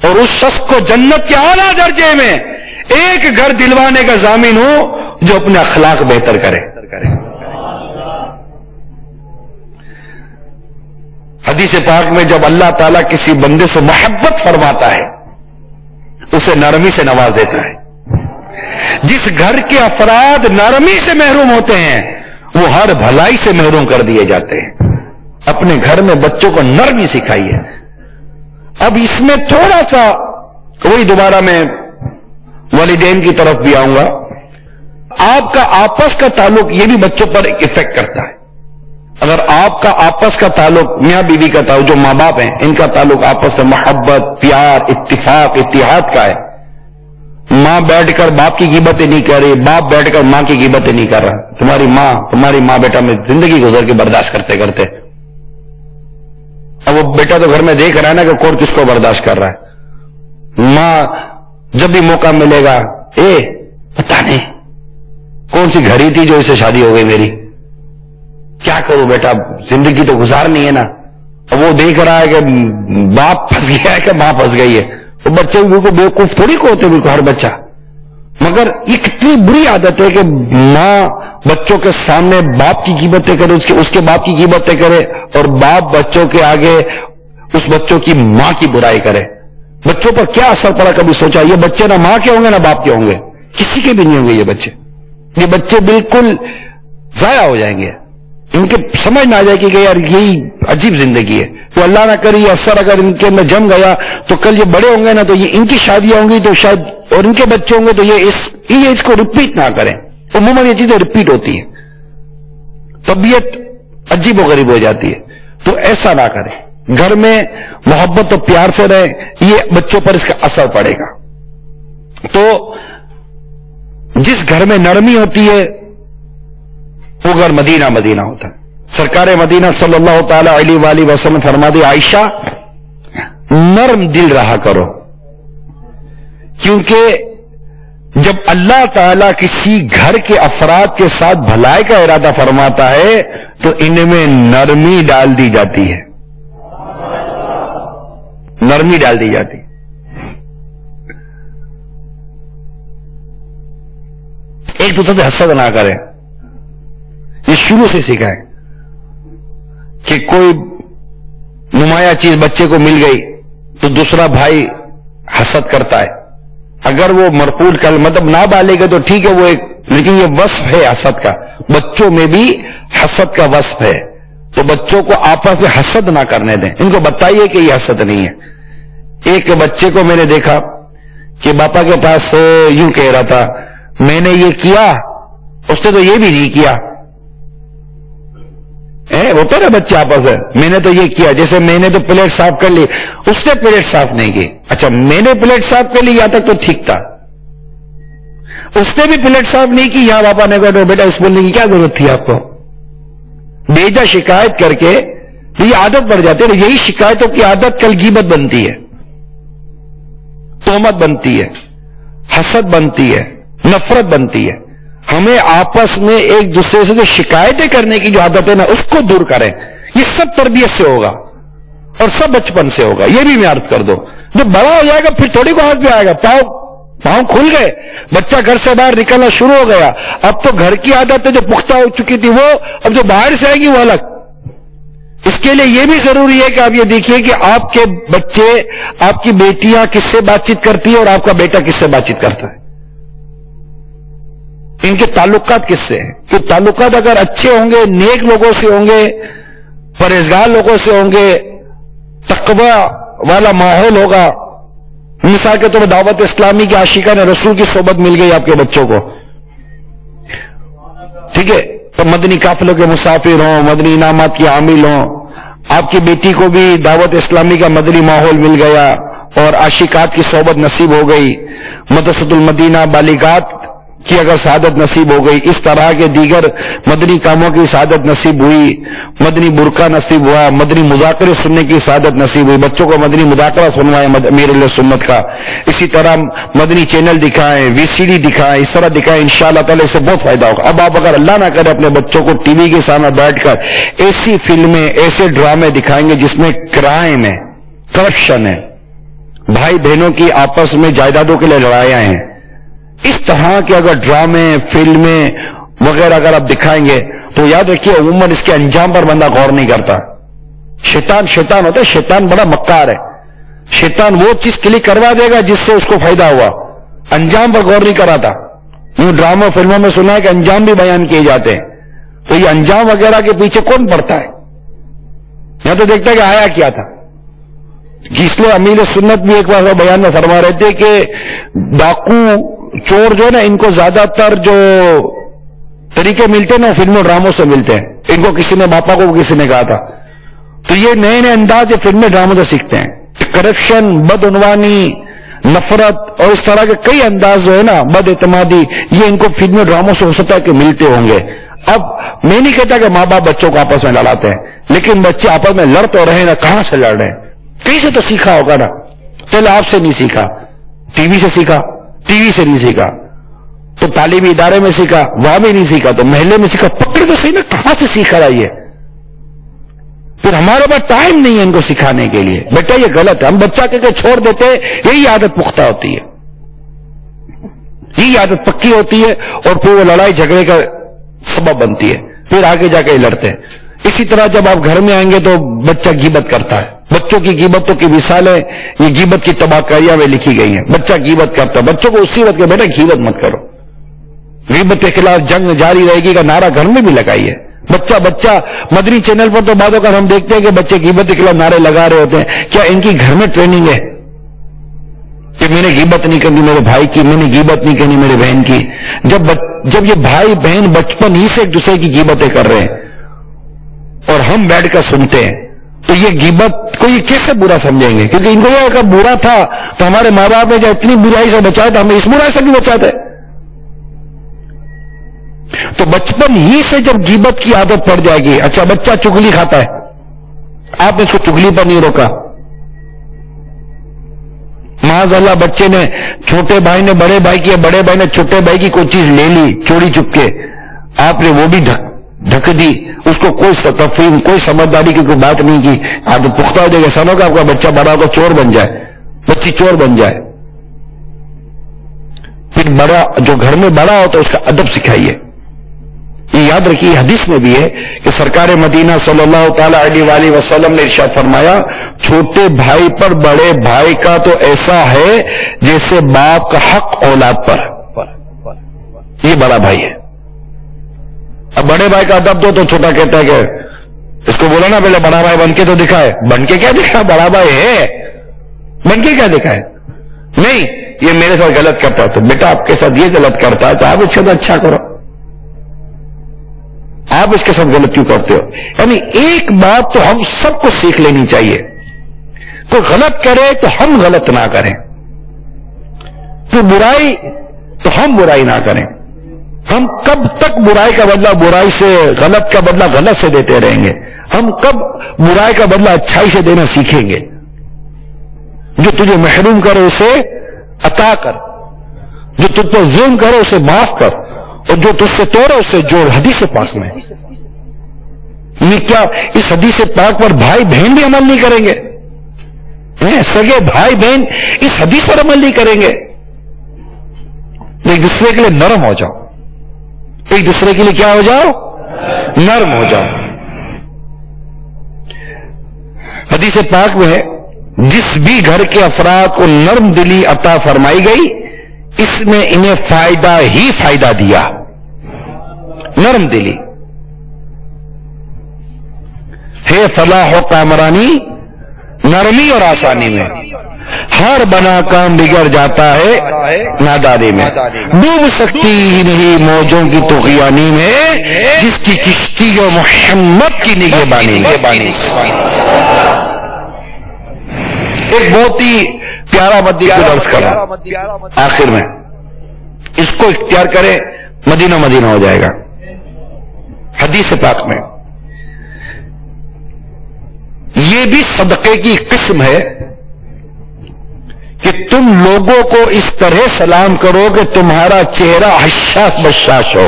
اور اس شخص کو جنت کے اعلیٰ درجے میں ایک گھر دلوانے کا ضامن ہو جو اپنے اخلاق بہتر کرے. حدیث پاک میں جب اللہ تعالیٰ کسی بندے سے محبت فرماتا ہے اسے نرمی سے نواز دیتا ہے. جس گھر کے افراد نرمی سے محروم ہوتے ہیں وہ ہر بھلائی سے محروم کر دیے جاتے ہیں. اپنے گھر میں بچوں کو نرمی سکھائیے. اب اس میں تھوڑا سا وہی دوبارہ میں والدین کی طرف بھی آؤں گا. آپ کا آپس کا تعلق یہ بھی بچوں پر افیکٹ کرتا ہے. اگر آپ کا آپس کا تعلق میاں بیوی کا تعلق, جو ماں باپ ہیں ان کا تعلق آپس میں محبت, پیار, اتفاق, اتحاد کا ہے, ماں بیٹھ کر باپ کی غیبتیں نہیں کر رہی، باپ بیٹھ کر ماں کی غیبتیں نہیں کر رہا، تمہاری ماں بیٹا میں زندگی گزر کے برداشت کرتے کرتے، اب وہ بیٹا تو گھر میں دیکھ رہا ہے نا کہ کون کس کو برداشت کر رہا ہے۔ ماں جب بھی موقع ملے گا، پتہ نہیں کون سی گھڑی تھی جو اسے شادی ہو گئی میری، کیا کروں بیٹا، زندگی تو گزارنی ہے نا۔ اب وہ دیکھ رہا ہے کہ باپ پھنس گیا ہے کہ ماں پھنس گئی ہے، وہ بچے بالکل بیوقوف تھوڑی کو ہوتے بالکل ہر بچہ، مگر یہ کتنی بری عادت ہے کہ ماں بچوں کے سامنے باپ کی غیبتیں کرے، اس کے باپ کی غیبتیں کرے، اور باپ بچوں کے آگے اس بچوں کی ماں کی برائی کرے۔ بچوں پر کیا اثر پڑا کبھی سوچا؟ یہ بچے نہ ماں کے ہوں گے نہ باپ کے ہوں گے، کسی کے بھی نہیں ہوں گے یہ بچے بالکل ضائع ہو جائیں گے، ان کے سمجھ نہ آ جائے کہ یار یہی عجیب زندگی ہے۔ تو اللہ نہ کرے یہ اثر اگر ان کے میں جم گیا تو کل یہ بڑے ہوں گے نا تو یہ ان کی شادیاں ہوں گی تو شاید، اور ان کے بچے ہوں گے تو یہ اس کو ریپیٹ نہ کریں۔ عموماً یہ چیزیں ریپیٹ ہوتی ہیں، طبیعت عجیب و غریب ہو جاتی ہے، تو ایسا نہ کریں، گھر میں محبت و پیار سے رہیں، یہ بچوں پر اس کا اثر پڑے گا۔ تو جس گھر میں نرمی ہوتی ہے وہ گھر مدینہ مدینہ ہوتا ہے۔ سرکار مدینہ صلی اللہ تعالی علیہ وآلہ وسلم فرماتے، عائشہ نرم دل رہا کرو، کیونکہ جب اللہ تعالیٰ کسی گھر کے افراد کے ساتھ بھلائی کا ارادہ فرماتا ہے تو ان میں نرمی ڈال دی جاتی ہے، نرمی ڈال دی جاتی ہے۔ ایک دوسرے سے حسد نہ کریں، یہ شروع سے سکھائیں کہ کوئی نمایاں چیز بچے کو مل گئی تو دوسرا بھائی حسد کرتا ہے، اگر وہ مرفوع کل مطلب نہ بالے گا تو ٹھیک ہے وہ ایک، لیکن یہ وصف ہے حسد کا، بچوں میں بھی حسد کا وصف ہے، تو بچوں کو آپس میں حسد نہ کرنے دیں، ان کو بتائیے کہ یہ حسد نہیں ہے۔ ایک بچے کو میں نے دیکھا کہ باپا کے پاس یوں کہہ رہا تھا میں نے یہ کیا، اس نے تو یہ بھی نہیں کیا، ہوتا نا بچے آپس میں، میں نے تو یہ کیا، جیسے میں نے تو پلیٹ صاف کر لی، اس نے پلیٹ صاف نہیں کی، اچھا میں نے پلیٹ صاف کر لی یہاں تک تو ٹھیک تھا، اس نے بھی پلیٹ صاف نہیں کی، یہاں پاپا نے کہا بیٹا اس بولنے کی کیا ضرورت تھی آپ کو، بیٹا شکایت کر کے یہ عادت پڑ جاتی ہے، یہی شکایتوں کی عادت کل غیبت بنتی ہے، تہمت بنتی ہے، حسد بنتی ہے، نفرت بنتی ہے۔ ہمیں آپس میں ایک دوسرے سے جو شکایتیں کرنے کی جو عادت ہے نا اس کو دور کریں، یہ سب تربیت سے ہوگا اور سب بچپن سے ہوگا، یہ بھی میں عرض کر دو، جب بڑا ہو جائے گا پھر تھوڑی کو ہاتھ پہ آئے گا، پاؤں کھل گئے، بچہ گھر سے باہر نکلنا شروع ہو گیا، اب تو گھر کی عادت جو پختہ ہو چکی تھی وہ اب جو باہر سے آئے گی وہ الگ۔ اس کے لیے یہ بھی ضروری ہے کہ آپ یہ دیکھیے کہ آپ کے بچے، آپ کی بیٹیاں کس سے بات چیت کرتی ہے اور آپ کا بیٹا کس سے بات چیت کرتا ہے، ان کے تعلقات کس سے ہیں، کہ تعلقات اگر اچھے ہوں گے، نیک لوگوں سے ہوں گے، پرہیزگار لوگوں سے ہوں گے، تقوی والا ماحول ہوگا، مثال کے طور پر دعوت اسلامی کے عاشقان رسول کی صحبت مل گئی آپ کے بچوں کو، ٹھیک ہے، تو مدنی قافلوں کے مسافر ہوں، مدنی انعامات کے عامل ہوں، آپ کی بیٹی کو بھی دعوت اسلامی کا مدنی ماحول مل گیا اور عاشقات کی صحبت نصیب ہو گئی، مدرسۃ المدینہ بالغات کی اگر سعادت نصیب ہو گئی، اس طرح کے دیگر مدنی کاموں کی سعادت نصیب ہوئی، مدنی برقع نصیب ہوا، مدنی مذاکرے سننے کی سعادت نصیب ہوئی، بچوں کو مدنی مذاکرہ سنوائیں امیر علیہ سنت کا، اسی طرح مدنی چینل دکھائیں، وی سی ڈی دکھائیں، اس طرح دکھائیں، انشاءاللہ تعالی اس سے بہت فائدہ ہوگا۔ اب آپ اگر اللہ نہ کرے اپنے بچوں کو ٹی وی کے سامنے بیٹھ کر ایسی فلمیں، ایسے ڈرامے دکھائیں گے جس میں کرائم ہے، کرپشن ہے، بھائی بہنوں کی آپس میں جائیدادوں کے لیے لڑائیاں ہیں، اس طرح کے اگر ڈرامے، فلمیں وغیرہ اگر آپ دکھائیں گے تو یاد رکھیے عموماً اس کے انجام پر بندہ غور نہیں کرتا۔ شیطان ہوتا ہے، شیطان بڑا مکار ہے، شیطان وہ چیز کلک کروا دے گا جس سے اس کو فائدہ ہوا، انجام پر غور نہیں کراتا۔ یوں ڈراموں فلموں میں سنا ہے کہ انجام بھی بیان کیے جاتے ہیں، تو یہ انجام وغیرہ کے پیچھے کون پڑتا ہے؟ یہاں تو دیکھتا ہے کہ آیا کیا تھا، اس لیے امیر سنت بھی ایک بار بیان میں فرما رہے تھے کہ ڈاکو چور جو ہے نا ان کو زیادہ تر جو طریقے ملتے ہیں نا فلموں ڈراموں سے ملتے ہیں، ان کو کسی نے باپا کو کسی نے کہا تھا، تو یہ نئے نئے انداز فلمیں ڈراموں سے سیکھتے ہیں، کرپشن، بدعنوانی، نفرت اور اس طرح کے کئی انداز جو ہے نا، بد اعتمادی، یہ ان کو فلموں ڈراموں سے ہو سکتا ہے کہ ملتے ہوں گے. اب میں نہیں کہتا کہ ماں باپ بچوں کو آپس میں لڑاتے ہیں، لیکن بچے آپس میں لڑ تو رہے نا، کہاں سے لڑ رہے ہیں؟ کہیں سے تو سیکھا ہوگا نا. چل آپ سے نہیں سیکھا، ٹی وی سے سیکھا، ٹی وی سے نہیں سیکھا تو تعلیمی ادارے میں سیکھا، وہاں بھی نہیں سیکھا تو محلے میں سیکھا. پکڑ تو صحیح نا، کہاں سے سیکھ رہا ہے؟ پھر ہمارے پاس ٹائم نہیں ہے ان کو سکھانے کے لیے. بیٹا یہ غلط ہے، ہم بچہ کے چھوڑ دیتے، یہی عادت پختہ ہوتی ہے، یہی عادت پکی ہوتی ہے اور پھر وہ لڑائی جھگڑے کا سبب بنتی ہے، پھر آگے جا کے لڑتے ہیں. اسی طرح جب آپ گھر میں آئیں گے تو بچہ غیبت کرتا ہے. بچوں کی غیبتوں کی مثالیں یہ غیبت کی تباہ کاریاں میں لکھی گئی ہیں. بچہ غیبت کرتا ہے، بچوں کو اسی وقت کہ بیٹا غیبت مت کرو، غیبت کے خلاف جنگ جاری رہے گی کا نعرہ گھر میں بھی لگائیے. بچہ مدنی چینل پر تو بعد اوقات ہم دیکھتے ہیں کہ بچے غیبت کے خلاف نعرے لگا رہے ہوتے ہیں. کیا ان کی گھر میں ٹریننگ ہے کہ میں نے غیبت نہیں کرنی میرے بھائی کی، میں نے غیبت نہیں کرنی میرے بہن کی؟ جب یہ بھائی بہن بچپن ہی سے ایک دوسرے کی غیبتیں کر رہے ہیں اور ہم بیٹھ کر سنتے ہیں تو یہ غیبت کو یہ کیسے برا سمجھیں گے؟ کیونکہ ان کو یہ اگر برا تھا تو ہمارے ماں باپ نے جو اتنی برائی سے بچایا تھا ہمیں اس برائی سے بھی بچاتے. تو بچپن ہی سے جب غیبت کی عادت پڑ جائے گی. اچھا بچہ چگلی کھاتا ہے، آپ نے اس کو چگلی پر نہیں روکا، معاذ اللہ بچے نے، چھوٹے بھائی نے بڑے بھائی کی، بڑے بھائی نے چھوٹے بھائی کی کوئی چیز لے لی چوری چپ کے، آپ نے وہ بھی ڈھک دی، اس کو کوئی تفہیم کوئی سمجھداری کی کوئی بات نہیں کی. عادت پختہ ہو جائے گا. سنو کہ آپ کا بچہ بڑا ہو چور بن جائے، بچی چور بن جائے. پھر بڑا جو گھر میں بڑا ہوتا ہے اس کا ادب سکھائیے. یہ یاد رکھیے حدیث میں بھی ہے کہ سرکار مدینہ صلی اللہ تعالی علیہ وآلہ وسلم نے ارشاد فرمایا چھوٹے بھائی پر بڑے بھائی کا تو ایسا ہے جیسے باپ کا حق اولاد پر. یہ بڑا بھائی ہے. اب بڑے بھائی کا ادب دو تو چھوٹا کہتا ہے کہ اس کو بولا نا پہلے بڑا بھائی بن کے تو دکھائے. بن کے کیا دکھا؟ بڑا بھائی ہے، بن کے کیا دکھائے؟ نہیں یہ میرے ساتھ غلط کرتا ہے تو بیٹا آپ کے ساتھ یہ غلط کرتا ہے تو آپ اس سے اچھا کرو، آپ اس کے ساتھ غلط کیوں کرتے ہو؟ یعنی ایک بات تو ہم سب کو سیکھ لینی چاہیے، کوئی غلط کرے تو ہم غلط نہ کریں، کوئی برائی تو ہم برائی نہ کریں. ہم کب تک برائی کا بدلہ برائی سے، غلط کا بدلہ غلط سے دیتے رہیں گے؟ ہم کب برائی کا بدلہ اچھائی سے دینا سیکھیں گے؟ جو تجھے محروم کرے اسے عطا کر، جو تجھ پر ظلم کرے اسے معاف کر، اور جو تجھ سے توڑے اسے جوڑ. حدیث پاک میں یہ کیا اس حدیث پاک پر بھائی بہن بھی عمل نہیں کریں گے؟ سگے بھائی بہن اس حدیث پر عمل نہیں کریں گے؟ ایک دوسرے کے لیے نرم ہو جاؤ، ایک دوسرے کے لیے کیا ہو جاؤ؟ نرم ہو جاؤ. حدیث پاک میں ہے جس بھی گھر کے افراد کو نرم دلی عطا فرمائی گئی اس نے انہیں فائدہ ہی فائدہ دیا. نرم دلی ہے فلاح و کامرانی نرمی اور آسانی میں، ہر بنا کام بگڑ جاتا ہے نادانی میں. ڈوب سکتی ہی نہیں موجوں کی طغیانی میں جس کی کشتی جو محمد کی نگہبانی میں. ایک بہت ہی پیارا مدنی کو درس کرا آخر میں، اس کو اختیار کرے مدینہ مدینہ ہو جائے گا. حدیث پاک میں یہ بھی صدقے کی قسم ہے کہ تم لوگوں کو اس طرح سلام کرو کہ تمہارا چہرہ حشاش بشاش ہو،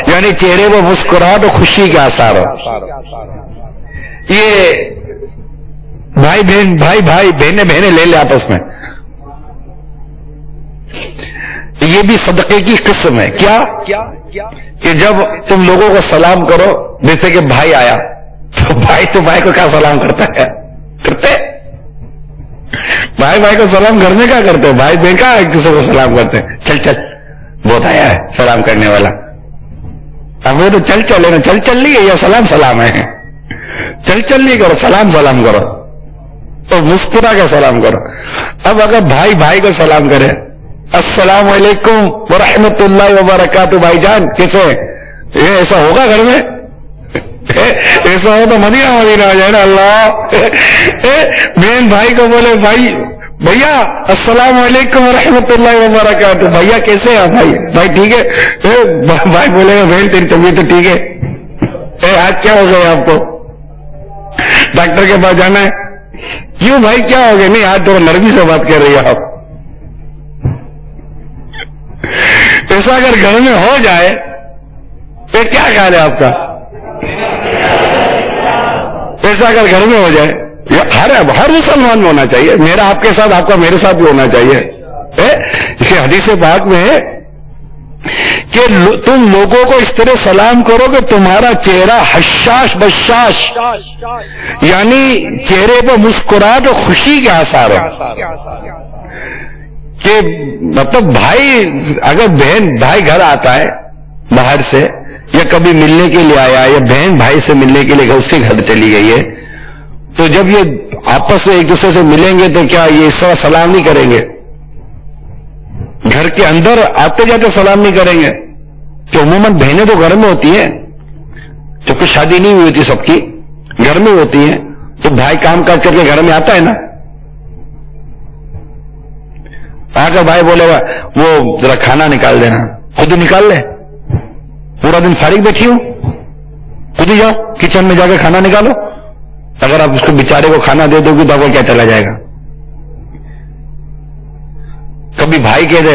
یعنی چہرے وہ مسکراہٹ اور خوشی کے آثار ہو. یہ بھائی بہن بھائی بھائی بہنیں بہنیں لے لے آپس میں، یہ بھی صدقے کی قسم ہے. کیا کہ جب تم لوگوں کو سلام کرو، جیسے کہ بھائی آیا تو بھائی کو کیا سلام کرتا ہے؟ کرتے بھائی کو سلام کرنے کا کرتے، بھائی بہن کا ایک دوسرے کو سلام کرتے. چل بہت آیا ہے سلام کرنے والا، اب وہ تو چل لینا، چل لی ہے یا سلام ہے؟ چل لی کرو، سلام کرو تو مسکرا کے سلام کرو. اب اگر بھائی کو سلام کرے السلام علیکم ورحمۃ اللہ وبرکاتہ، بھائی جان کیسے؟ یہ ایسا ہوگا گھر میں؟ ایسا ہو تو مدینہ ہو جائے نا. اللہ بہن بھائی کو بولے بھائی بھیا السلام علیکم ورحمۃ اللہ وبرکاتہ. بھیا کیسے ہیں بھائی؟ بھائی ٹھیک ہے. بھائی بولے گا بہن تیری طبیعت تو ٹھیک ہے؟ آج کیا ہو گیا آپ کو؟ ڈاکٹر کے پاس جانا ہے. کیوں بھائی کیا ہو گیا؟ نہیں آج تو نرمی سے بات کر رہی ہے آپ. ایسا اگر گھر میں ہو جائے تو کیا خیال ہے آپ کا؟ ایسا اگر گھر میں ہو جائے، ہر مسلمان میں ہونا چاہیے. میرا آپ کے ساتھ، آپ کا میرے ساتھ بھی ہونا چاہیے. اس حدیث پاک میں ہے کہ تم لوگوں کو اس طرح سلام کرو کہ تمہارا چہرہ حشاش بشاش، یعنی چہرے پہ مسکراہٹ اور خوشی کے آثار ہو. کہ مطلب بھائی، اگر بھائی گھر آتا ہے باہر سے، یا کبھی ملنے کے لیے آیا، یا بہن بھائی سے ملنے کے لیے اس کے گھر چلی گئی ہے، تو جب یہ آپس میں ایک دوسرے سے ملیں گے تو کیا یہ اس طرح سلام نہیں کریں گے؟ گھر کے اندر آتے جاتے سلام نہیں کریں گے؟ کہ عموماً بہنیں تو گھر میں ہوتی ہیں، جو کچھ شادی نہیں ہوئی ہوتی سب کی گھر میں ہوتی ہیں، تو بھائی کام کاج کر کے گھر میں آتا ہے نا. آ کر بھائی بولے گا وہ ذرا کھانا نکال دینا، خود ہی نکال لے. پورا دن فارغ بیٹھی ہوں، خود ہی جاؤ کچن میں جا کے کھانا نکالو. اگر آپ اس کو بیچارے کو کھانا دے دو گے تو آپ کو کیا چلا جائے گا؟ کبھی بھائی کہہ دے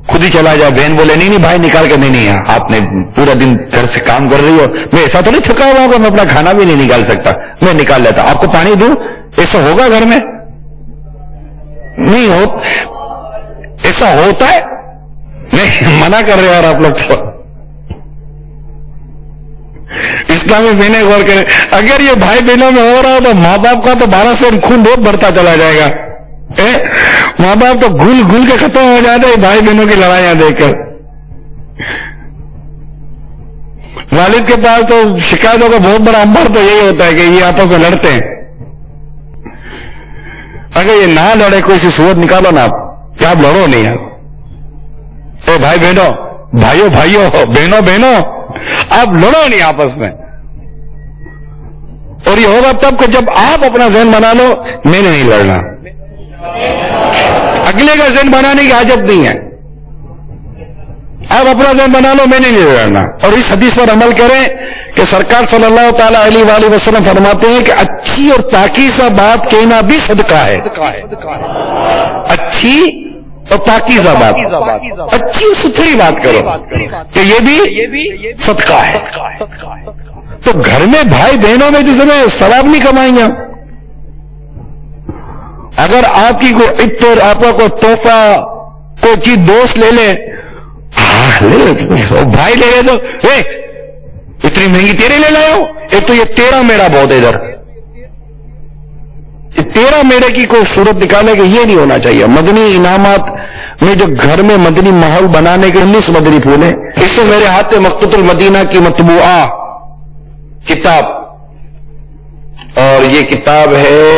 خود ہی چلا جاؤ، بہن بولے نہیں بھائی نکال کے. نہیں آپ نے پورا دن گھر سے کام کر رہی ہو، میں ایسا تو نہیں تھکا ہوا ہوں کہ میں اپنا کھانا بھی نہیں نکال سکتا، میں نکال لیتا. آپ کو پانی دوں؟ ایسا ہوگا گھر میں؟ نہیں ہو. ایسا ہوتا ہے؟ نہیں منع کر رہے اور آپ لوگ تو. اسلامی بہنیں غور کریں، اگر یہ بھائی بہنوں میں ہو رہا ہو تو ماں باپ کا تو 12 سے خون بہت بڑھتا چلا جائے گا. ماں باپ تو گل گل کے ختم ہو جاتے ہیں بھائی بہنوں کی لڑائیاں دیکھ کر. والد کے پاس تو شکایتوں کا بہت بڑا انبار تو یہی ہوتا ہے کہ یہ آپس میں لڑتے ہیں. اگر یہ نہ لڑے کوئی سی صورت نکالو نا آپ کہ آپ لڑو نہیں. آپ بھائی بہنوں، بھائیوں بھائیوں، بہنوں بہنوں، آپ لڑو نہیں آپس میں. اور یہ ہوگا تب کہ جب آپ اپنا ذہن بنا لو میں نے نہیں لڑنا. اگلے کا ذہن بنانے کی حاجت نہیں ہے، آپ اپنا ذہن بنا لو میں نے نہیں لڑنا. اور اس حدیث پر عمل کریں کہ سرکار صلی اللہ تعالی علیہ وآلہ وسلم فرماتے ہیں کہ اچھی اور پاکیزہ بات کہنا بھی صدقہ ہے. اچھی اور پاکیزہ بات، اچھی ستھری بات کرو کہ یہ بھی صدقہ ہے. تو گھر میں بھائی بہنوں میں جس میں ثواب نہیں کمائیں گے. اگر آپ کی کوئی عطر، آپ کا کوئی تحفہ، کوئی چیز دوست لے لے، بھائی لے لے تو اتنی مہنگی تیرے لے لاؤ. ایک تو یہ تیرا میرا بہت ادھر، تیرا میرے کی کوئی صورت نکالے کہ یہ نہیں ہونا چاہیے. مدنی انعامات میں جو گھر میں مدنی ماحول بنانے کے 19 مدنی پھول ہیں. اس سے میرے ہاتھ میں مکتوب المدینہ کی مطبوعہ کتاب، اور یہ کتاب ہے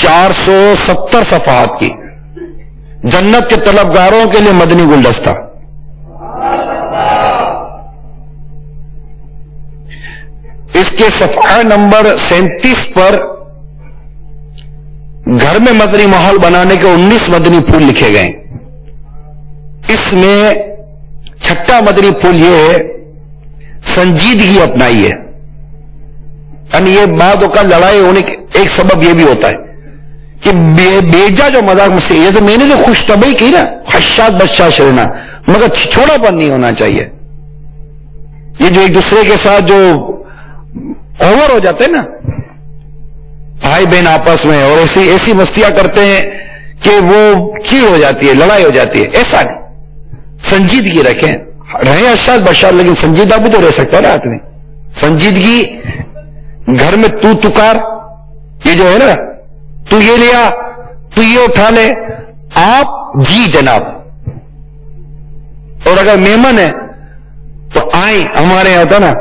470 صفحات کی، جنت کے طلبگاروں کے لیے مدنی گلدستہ. اس کے صفحہ نمبر 37 پر گھر میں مدنی ماحول بنانے کے 19 مدنی پھول لکھے گئے. اس میں چھٹا مدنی پھول یہ ہے سنجیدگی اپنائی ہے. یعنی یہ بعض اوقات لڑائی ہونے کے ایک سبب یہ بھی ہوتا ہے کہ بیجا جو مذاق مجھ سے، یہ تو میں نے جو خوش طبعی کی نا، حشاد بشاش رہنا، مگر چھوڑا پن نہیں ہونا چاہیے. یہ جو ایک دوسرے کے ساتھ جو اوور ہو جاتے ہیں نا بھائی بہن آپس میں، اور ایسی مستیاں کرتے ہیں کہ وہ چیڑ ہو جاتی ہے، لڑائی ہو جاتی ہے. ایسا نہیں، سنجیدگی رکھیں. رہیں اشاد بشار لیکن سنجیدہ بھی تو رہ سکتا ہے نا آدمی. سنجیدگی گھر میں تو تکار، یہ جو ہے نا تو یہ لیا تو یہ اٹھا لے، آپ جی جناب. اور اگر مہمان ہے تو آئیں، ہمارے یہاں ہوتا نا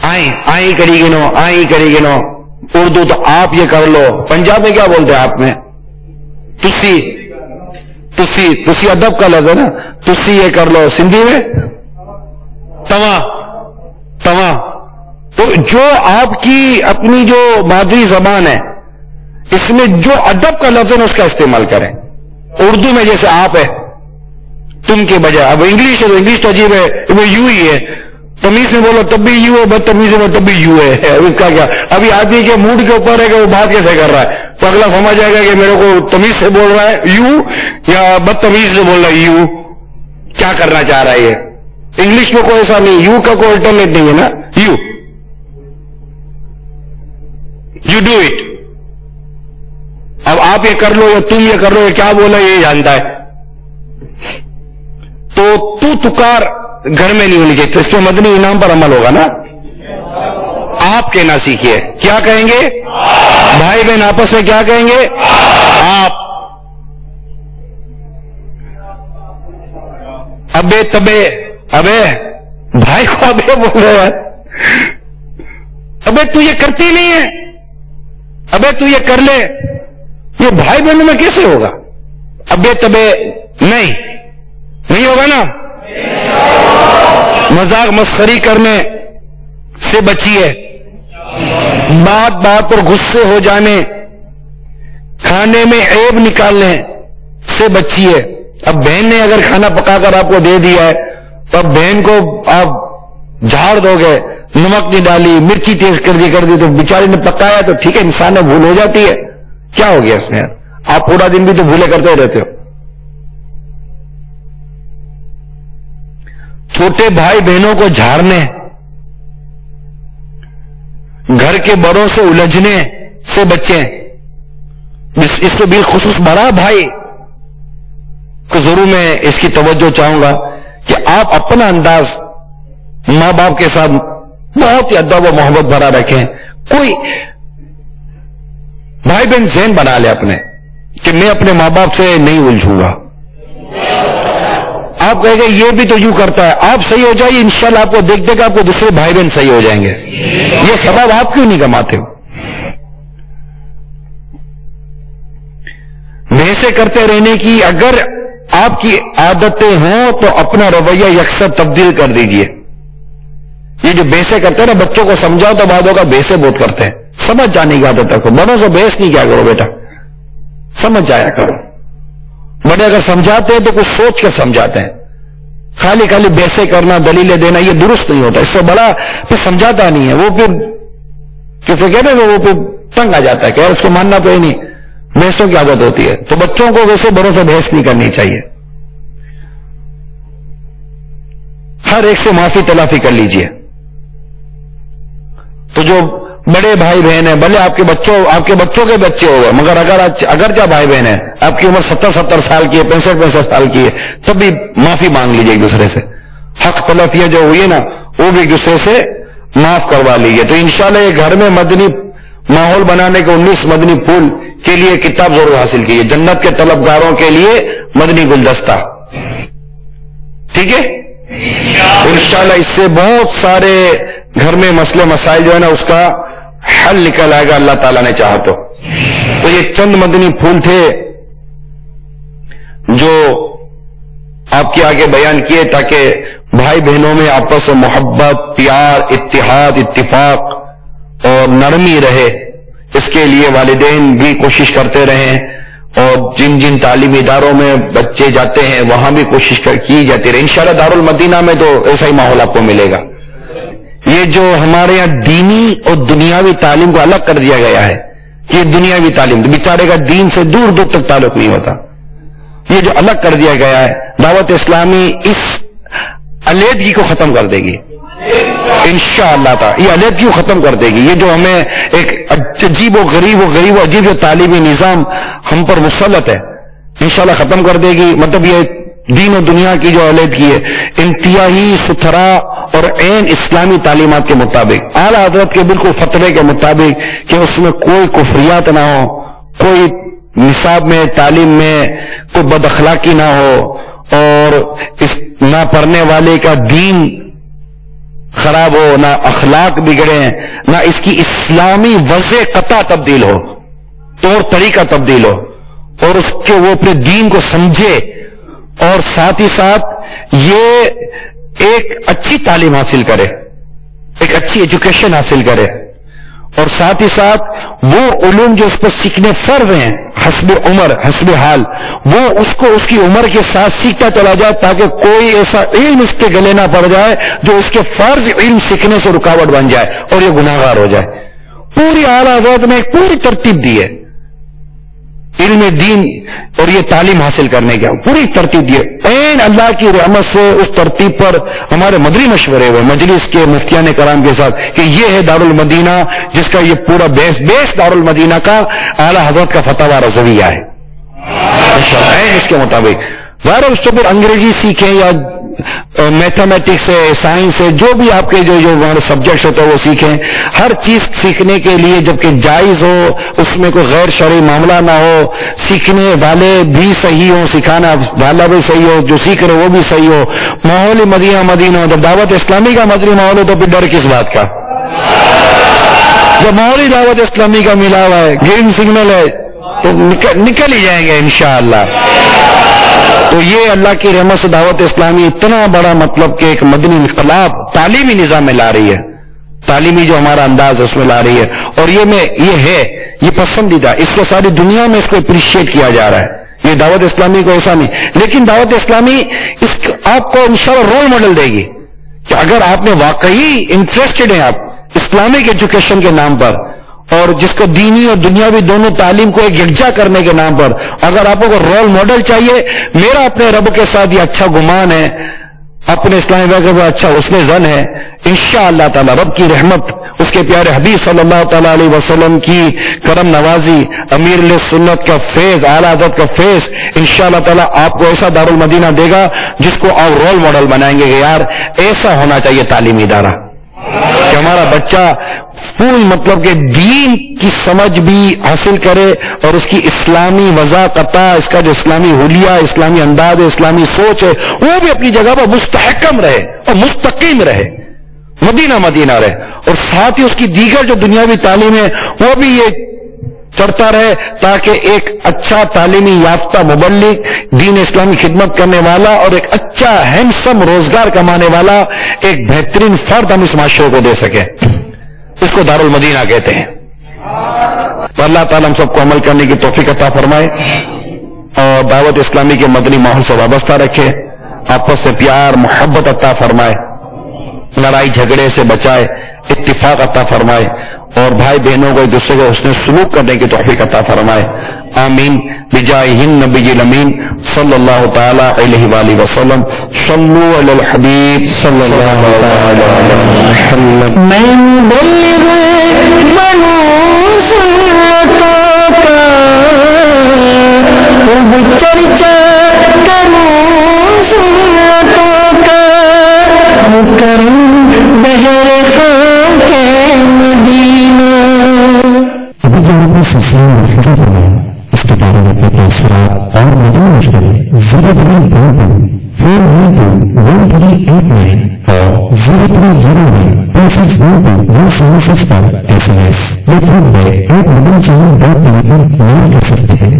آئیں کری گنو، آئیں کری گنو. اردو تو آپ یہ کر لو. پنجاب میں کیا بولتے ہیں آپ میں؟ تسی ادب کا لفظ ہے نا، تسی یہ کر لو. سندھی میں تواں تو جو آپ کی اپنی جو مادری زبان ہے اس میں جو ادب کا لفظ ہے اس کا استعمال کریں. اردو میں جیسے آپ ہے تم کے بجائے، اب انگلش ہے تو انگلش تو عجیب ہے، وہ یو ہی ہے. تمیز میں بولو تب بھی یو ہے، بدتمیز میں تب بھی یو ہے. اس کا کیا؟ ابھی آدمی کے موڈ کے اوپر ہے کہ وہ بات کیسے کر رہا ہے. تو اگلا سمجھ جائے گا کہ میرے کو تمیز سے بول رہا ہے یو یا بدتمیز سے بول رہا ہے یو. کیا کرنا چاہ رہا ہے یہ؟ انگلش میں کوئی ایسا نہیں، یو کا کوئی الٹرنیٹ نہیں ہے نا. You do it. اب آپ یہ کر لو یا تم یہ کر لو، یہ کیا بولا یہ جانتا ہے. تو تکار گھر میں نہیں ہونی چاہیے. تو اس کے مدنی انعام پر عمل ہوگا نا. آپ کہنا سیکھیے. کیا کہیں گے؟ بھائی بہن آپس میں کیا کہیں گے؟ آپ. ابے تبے، ابے بھائی کو ابے بول رہے ہیں. ابے تو یہ کرتی نہیں ہے، ابے تو یہ کر لے. یہ بھائی بہنوں میں کیسے ہوگا؟ ابے تبے نہیں ہوگا نا. مذاق مسخری کرنے سے بچیے. بات پر غصے ہو جانے، کھانے میں عیب نکالنے سے بچیے. اب بہن نے اگر کھانا پکا کر آپ کو دے دیا ہے تو اب بہن کو آپ جھاڑ دو گے، نمک نہیں ڈالی، مرچی تیز کر دی تو بیچاری نے پکایا تو ٹھیک ہے، انسان میں بھول ہو جاتی ہے. کیا ہو گیا اس میں؟ آپ پورا دن بھی تو بھولے کرتے رہتے ہو. چھوٹے بھائی بہنوں کو جھاڑنے، گھر کے بڑوں سے الجھنے سے بچیں. اس کو بالخصوص بڑا بھائی کو ضرور میں اس کی توجہ چاہوں گا کہ آپ اپنا انداز ماں باپ کے ساتھ بہت ہی ادب و محبت بھرا رکھیں. کوئی بھائی بہن ذہن بنا لے اپنے کہ میں اپنے ماں باپ سے نہیں الجھوں گا. آپ کہیں گے یہ بھی تو یوں کرتا ہے، آپ صحیح ہو جائیے، انشاءاللہ آپ کو دیکھ دے گا آپ کو دوسرے بھائی بہن صحیح ہو جائیں گے. یہ سبب آپ کیوں نہیں کماتے ہو؟ بحثیں کرتے رہنے کی اگر آپ کی عادتیں ہوں تو اپنا رویہ یکسر تبدیل کر دیجئے. یہ جو بحثیں کرتے ہیں نا، بچوں کو سمجھاؤ تو بعدوں کا بحثیں بہت کرتے ہیں. سمجھ جانے کی عادت رکھو. بڑوں سے بحث نہیں کیا کرو بیٹا، سمجھ جایا کرو. بڑے اگر سمجھاتے ہیں تو کچھ سوچ کر سمجھاتے ہیں. خالی بحثیں کرنا، دلیلیں دینا یہ درست نہیں ہوتا. اس سے بڑا پھر سمجھاتا نہیں ہے، وہ پھر کیسے کہتے ہیں وہ پھر تنگ آ جاتا ہے کہ اس کو ماننا تو ہی نہیں. بحثوں کی عادت ہوتی ہے. تو بچوں کو ویسے بڑوں سے بحث نہیں کرنی چاہیے. ہر ایک سے معافی تلافی کر لیجئے. تو جو بڑے بھائی بہن ہیں، بھلے آپ کے بچوں کے بچے ہو گئے، مگر اگرچہ بھائی بہن ہیں، آپ کی عمر 70 سال کی ہے، 65 سال کی ہے، تب بھی معافی مانگ لیجئے ایک دوسرے سے. حق تلفیاں جو ہوئی ہے نا وہ بھی ایک دوسرے سے معاف کروا لیجئے. تو انشاءاللہ یہ گھر میں مدنی ماحول بنانے کے 19 مدنی پھول کے لیے کتاب ضرور حاصل کیجیے. جنت کے طلبگاروں کے لیے مدنی گلدستہ. ٹھیک ہے انشاءاللہ اس سے بہت سارے گھر میں مسئلے مسائل جو ہے نا اس کا حل نکل آئے گا اللہ تعالیٰ نے چاہا تو. یہ چند مدنی پھول تھے جو آپ کے آگے بیان کیے تاکہ بھائی بہنوں میں آپس میں محبت، پیار، اتحاد، اتفاق اور نرمی رہے. اس کے لیے والدین بھی کوشش کرتے رہیں اور جن جن تعلیمی اداروں میں بچے جاتے ہیں وہاں بھی کوشش کی جاتی رہے. انشاءاللہ دارالمدینہ میں تو ایسا ہی ماحول آپ کو ملے گا. یہ جو ہمارے یہاں دینی اور دنیاوی تعلیم کو الگ کر دیا گیا ہے، یہ دنیاوی تعلیم بیچارے کا دین سے دور دور تک تعلق نہیں ہوتا. یہ جو الگ کر دیا گیا ہے، دعوت اسلامی اس علیحدگی کو ختم کر دے گی انشاءاللہ تعالی. یہ علیحدگی کو ختم کر دے گی. یہ جو ہمیں ایک عجیب و غریب عجیب جو تعلیمی نظام ہم پر مسلط ہے انشاءاللہ ختم کر دے گی. مطلب یہ دین و دنیا کی جو علیحدگی ہے انتہائی ستھرا اور عین اسلامی تعلیمات کے مطابق، اعلیٰ حضرت کے بالکل فتوے کے مطابق کہ اس میں کوئی کفریات نہ ہو، کوئی نصاب میں تعلیم میں کوئی بد اخلاقی نہ ہو اور اس نہ پڑھنے والے کا دین خراب ہو، نہ اخلاق بگڑے، نہ اس کی اسلامی وضع قطع تبدیل ہو، طور طریقہ تبدیل ہو اور اس کے وہ اپنے دین کو سمجھے اور ساتھ ہی ساتھ یہ ایک اچھی تعلیم حاصل کرے، ایک ایک اچھی ایجوکیشن حاصل کرے، اور ساتھ ہی ساتھ وہ علوم جو اس پر سیکھنے فرض ہیں حسب عمر حسب حال، وہ اس کو اس کی عمر کے ساتھ سیکھتا چلا جائے، تاکہ کوئی ایسا علم اس کے گلے نہ پڑ جائے جو اس کے فرض علم سیکھنے سے رکاوٹ بن جائے اور یہ گناہگار ہو جائے۔ پوری اعلیٰ حضرت میں ایک پوری ترتیب دی ہے علم دین اور یہ تعلیم حاصل کرنے کا، پوری ترتیب دی ہے۔ این اللہ کی رحمت سے اس ترتیب پر ہمارے مدری مشورے ہوئے مجلس کے مفتیان کرام کے ساتھ کہ یہ ہے دارالمدینہ، جس کا یہ پورا بیس دارالمدینہ کا اعلیٰ حضرت کا فتویٰ رضویہ ہے اس کے مطابق۔ ظاہر اس پر انگریزی سیکھیں یا میتھمیٹکس ہے، سائنس ہے، جو بھی آپ کے جو سبجیکٹس ہوتے ہیں وہ سیکھیں۔ ہر چیز سیکھنے کے لیے جبکہ جائز ہو، اس میں کوئی غیر شرعی معاملہ نہ ہو، سیکھنے والے بھی صحیح ہو، سکھانا والا بھی صحیح ہو، جو سیکھ رہے وہ بھی صحیح ہو، ماحول مدینہ ہو۔ جب دعوت اسلامی کا مدنی ماحول ہو تو پھر ڈر کس بات کا؟ جب ماحولی دعوت اسلامی کا ملا ہوا ہے، گرین سگنل ہے، تو نکل ہی جائیں گے انشاءاللہ۔ تو یہ اللہ کی رحمت سے دعوت اسلامی اتنا بڑا مطلب کہ ایک مدنی انقلاب تعلیمی نظام میں لا رہی ہے، تعلیمی جو ہمارا انداز ہے اس میں لا رہی ہے، اور یہ پسندیدہ، اس کو ساری دنیا میں اس کو اپریشیٹ کیا جا رہا ہے۔ یہ دعوت اسلامی کو ایسا نہیں، لیکن دعوت اسلامی آپ کو انشاءاللہ رول ماڈل دے گی کہ اگر آپ نے واقعی انٹرسٹڈ ہیں آپ اسلامک ایجوکیشن کے نام پر، اور جس کو دینی اور دنیاوی دونوں تعلیم کو ایک یکجا کرنے کے نام پر، اگر آپ کو رول ماڈل چاہیے، میرا اپنے رب کے ساتھ یہ اچھا گمان ہے، اپنے اسلامی بھائی کا اچھا حسن ظن ہے، انشاءاللہ تعالی رب کی رحمت، اس کے پیارے حبیب صلی اللہ تعالی علیہ وسلم کی کرم نوازی، امیر سنت کا فیض، اعلیٰ حضرت کا فیض، انشاءاللہ تعالی آپ کو ایسا دارالمدینہ دے گا جس کو آپ رول ماڈل بنائیں گے کہ یار ایسا ہونا چاہیے تعلیمی ادارہ، کہ ہمارا بچہ فل مطلب کہ دین کی سمجھ بھی حاصل کرے، اور اس کی اسلامی وضاحت، اس کا جو اسلامی حلیہ، اسلامی انداز، اسلامی سوچ ہے، وہ بھی اپنی جگہ پر مستحکم رہے اور مستقیم رہے، مدینہ رہے، اور ساتھ ہی اس کی دیگر جو دنیاوی تعلیم ہے وہ بھی یہ چڑھتا رہے، تاکہ ایک اچھا تعلیمی یافتہ مبلغ، دین اسلامی خدمت کرنے والا اور ایک اچھا ہینڈسم روزگار کمانے والا ایک بہترین فرد ہم اس معاشرے کو دے سکیں۔ اس کو دارالمدینہ کہتے ہیں۔ تو اللہ تعالیٰ ہم سب کو عمل کرنے کی توفیق عطا فرمائے، اور دعوت اسلامی کے مدنی ماحول سے وابستہ رکھے، آپس سے پیار محبت عطا فرمائے، لڑائی جھگڑے سے بچائے، اتفاق عطا فرمائے، اور بھائی بہنوں کو ایک دوسرے کو حسن سلوک کرنے کی توفیق عطا فرمائے، آمین بجاہ النبی الامین صلی اللہ تعالی علیہ وآلہ وسلم۔ صلو علی الحبیب صلی اللہ تعالی علیہ وسلم۔ میں مبلغ بنو سنتوں کا خوب چرچا کروں سنتوں کا، کروں بہر خاک مدینہ۔ ابھی جو اپنے سلسلے میں اس کے بارے میں اپنے تاثرات اور مدنی مشورے 03212 اور 03012 پر SMS یا فون پہ ایک مدنی چینل پر کر سکتے ہیں۔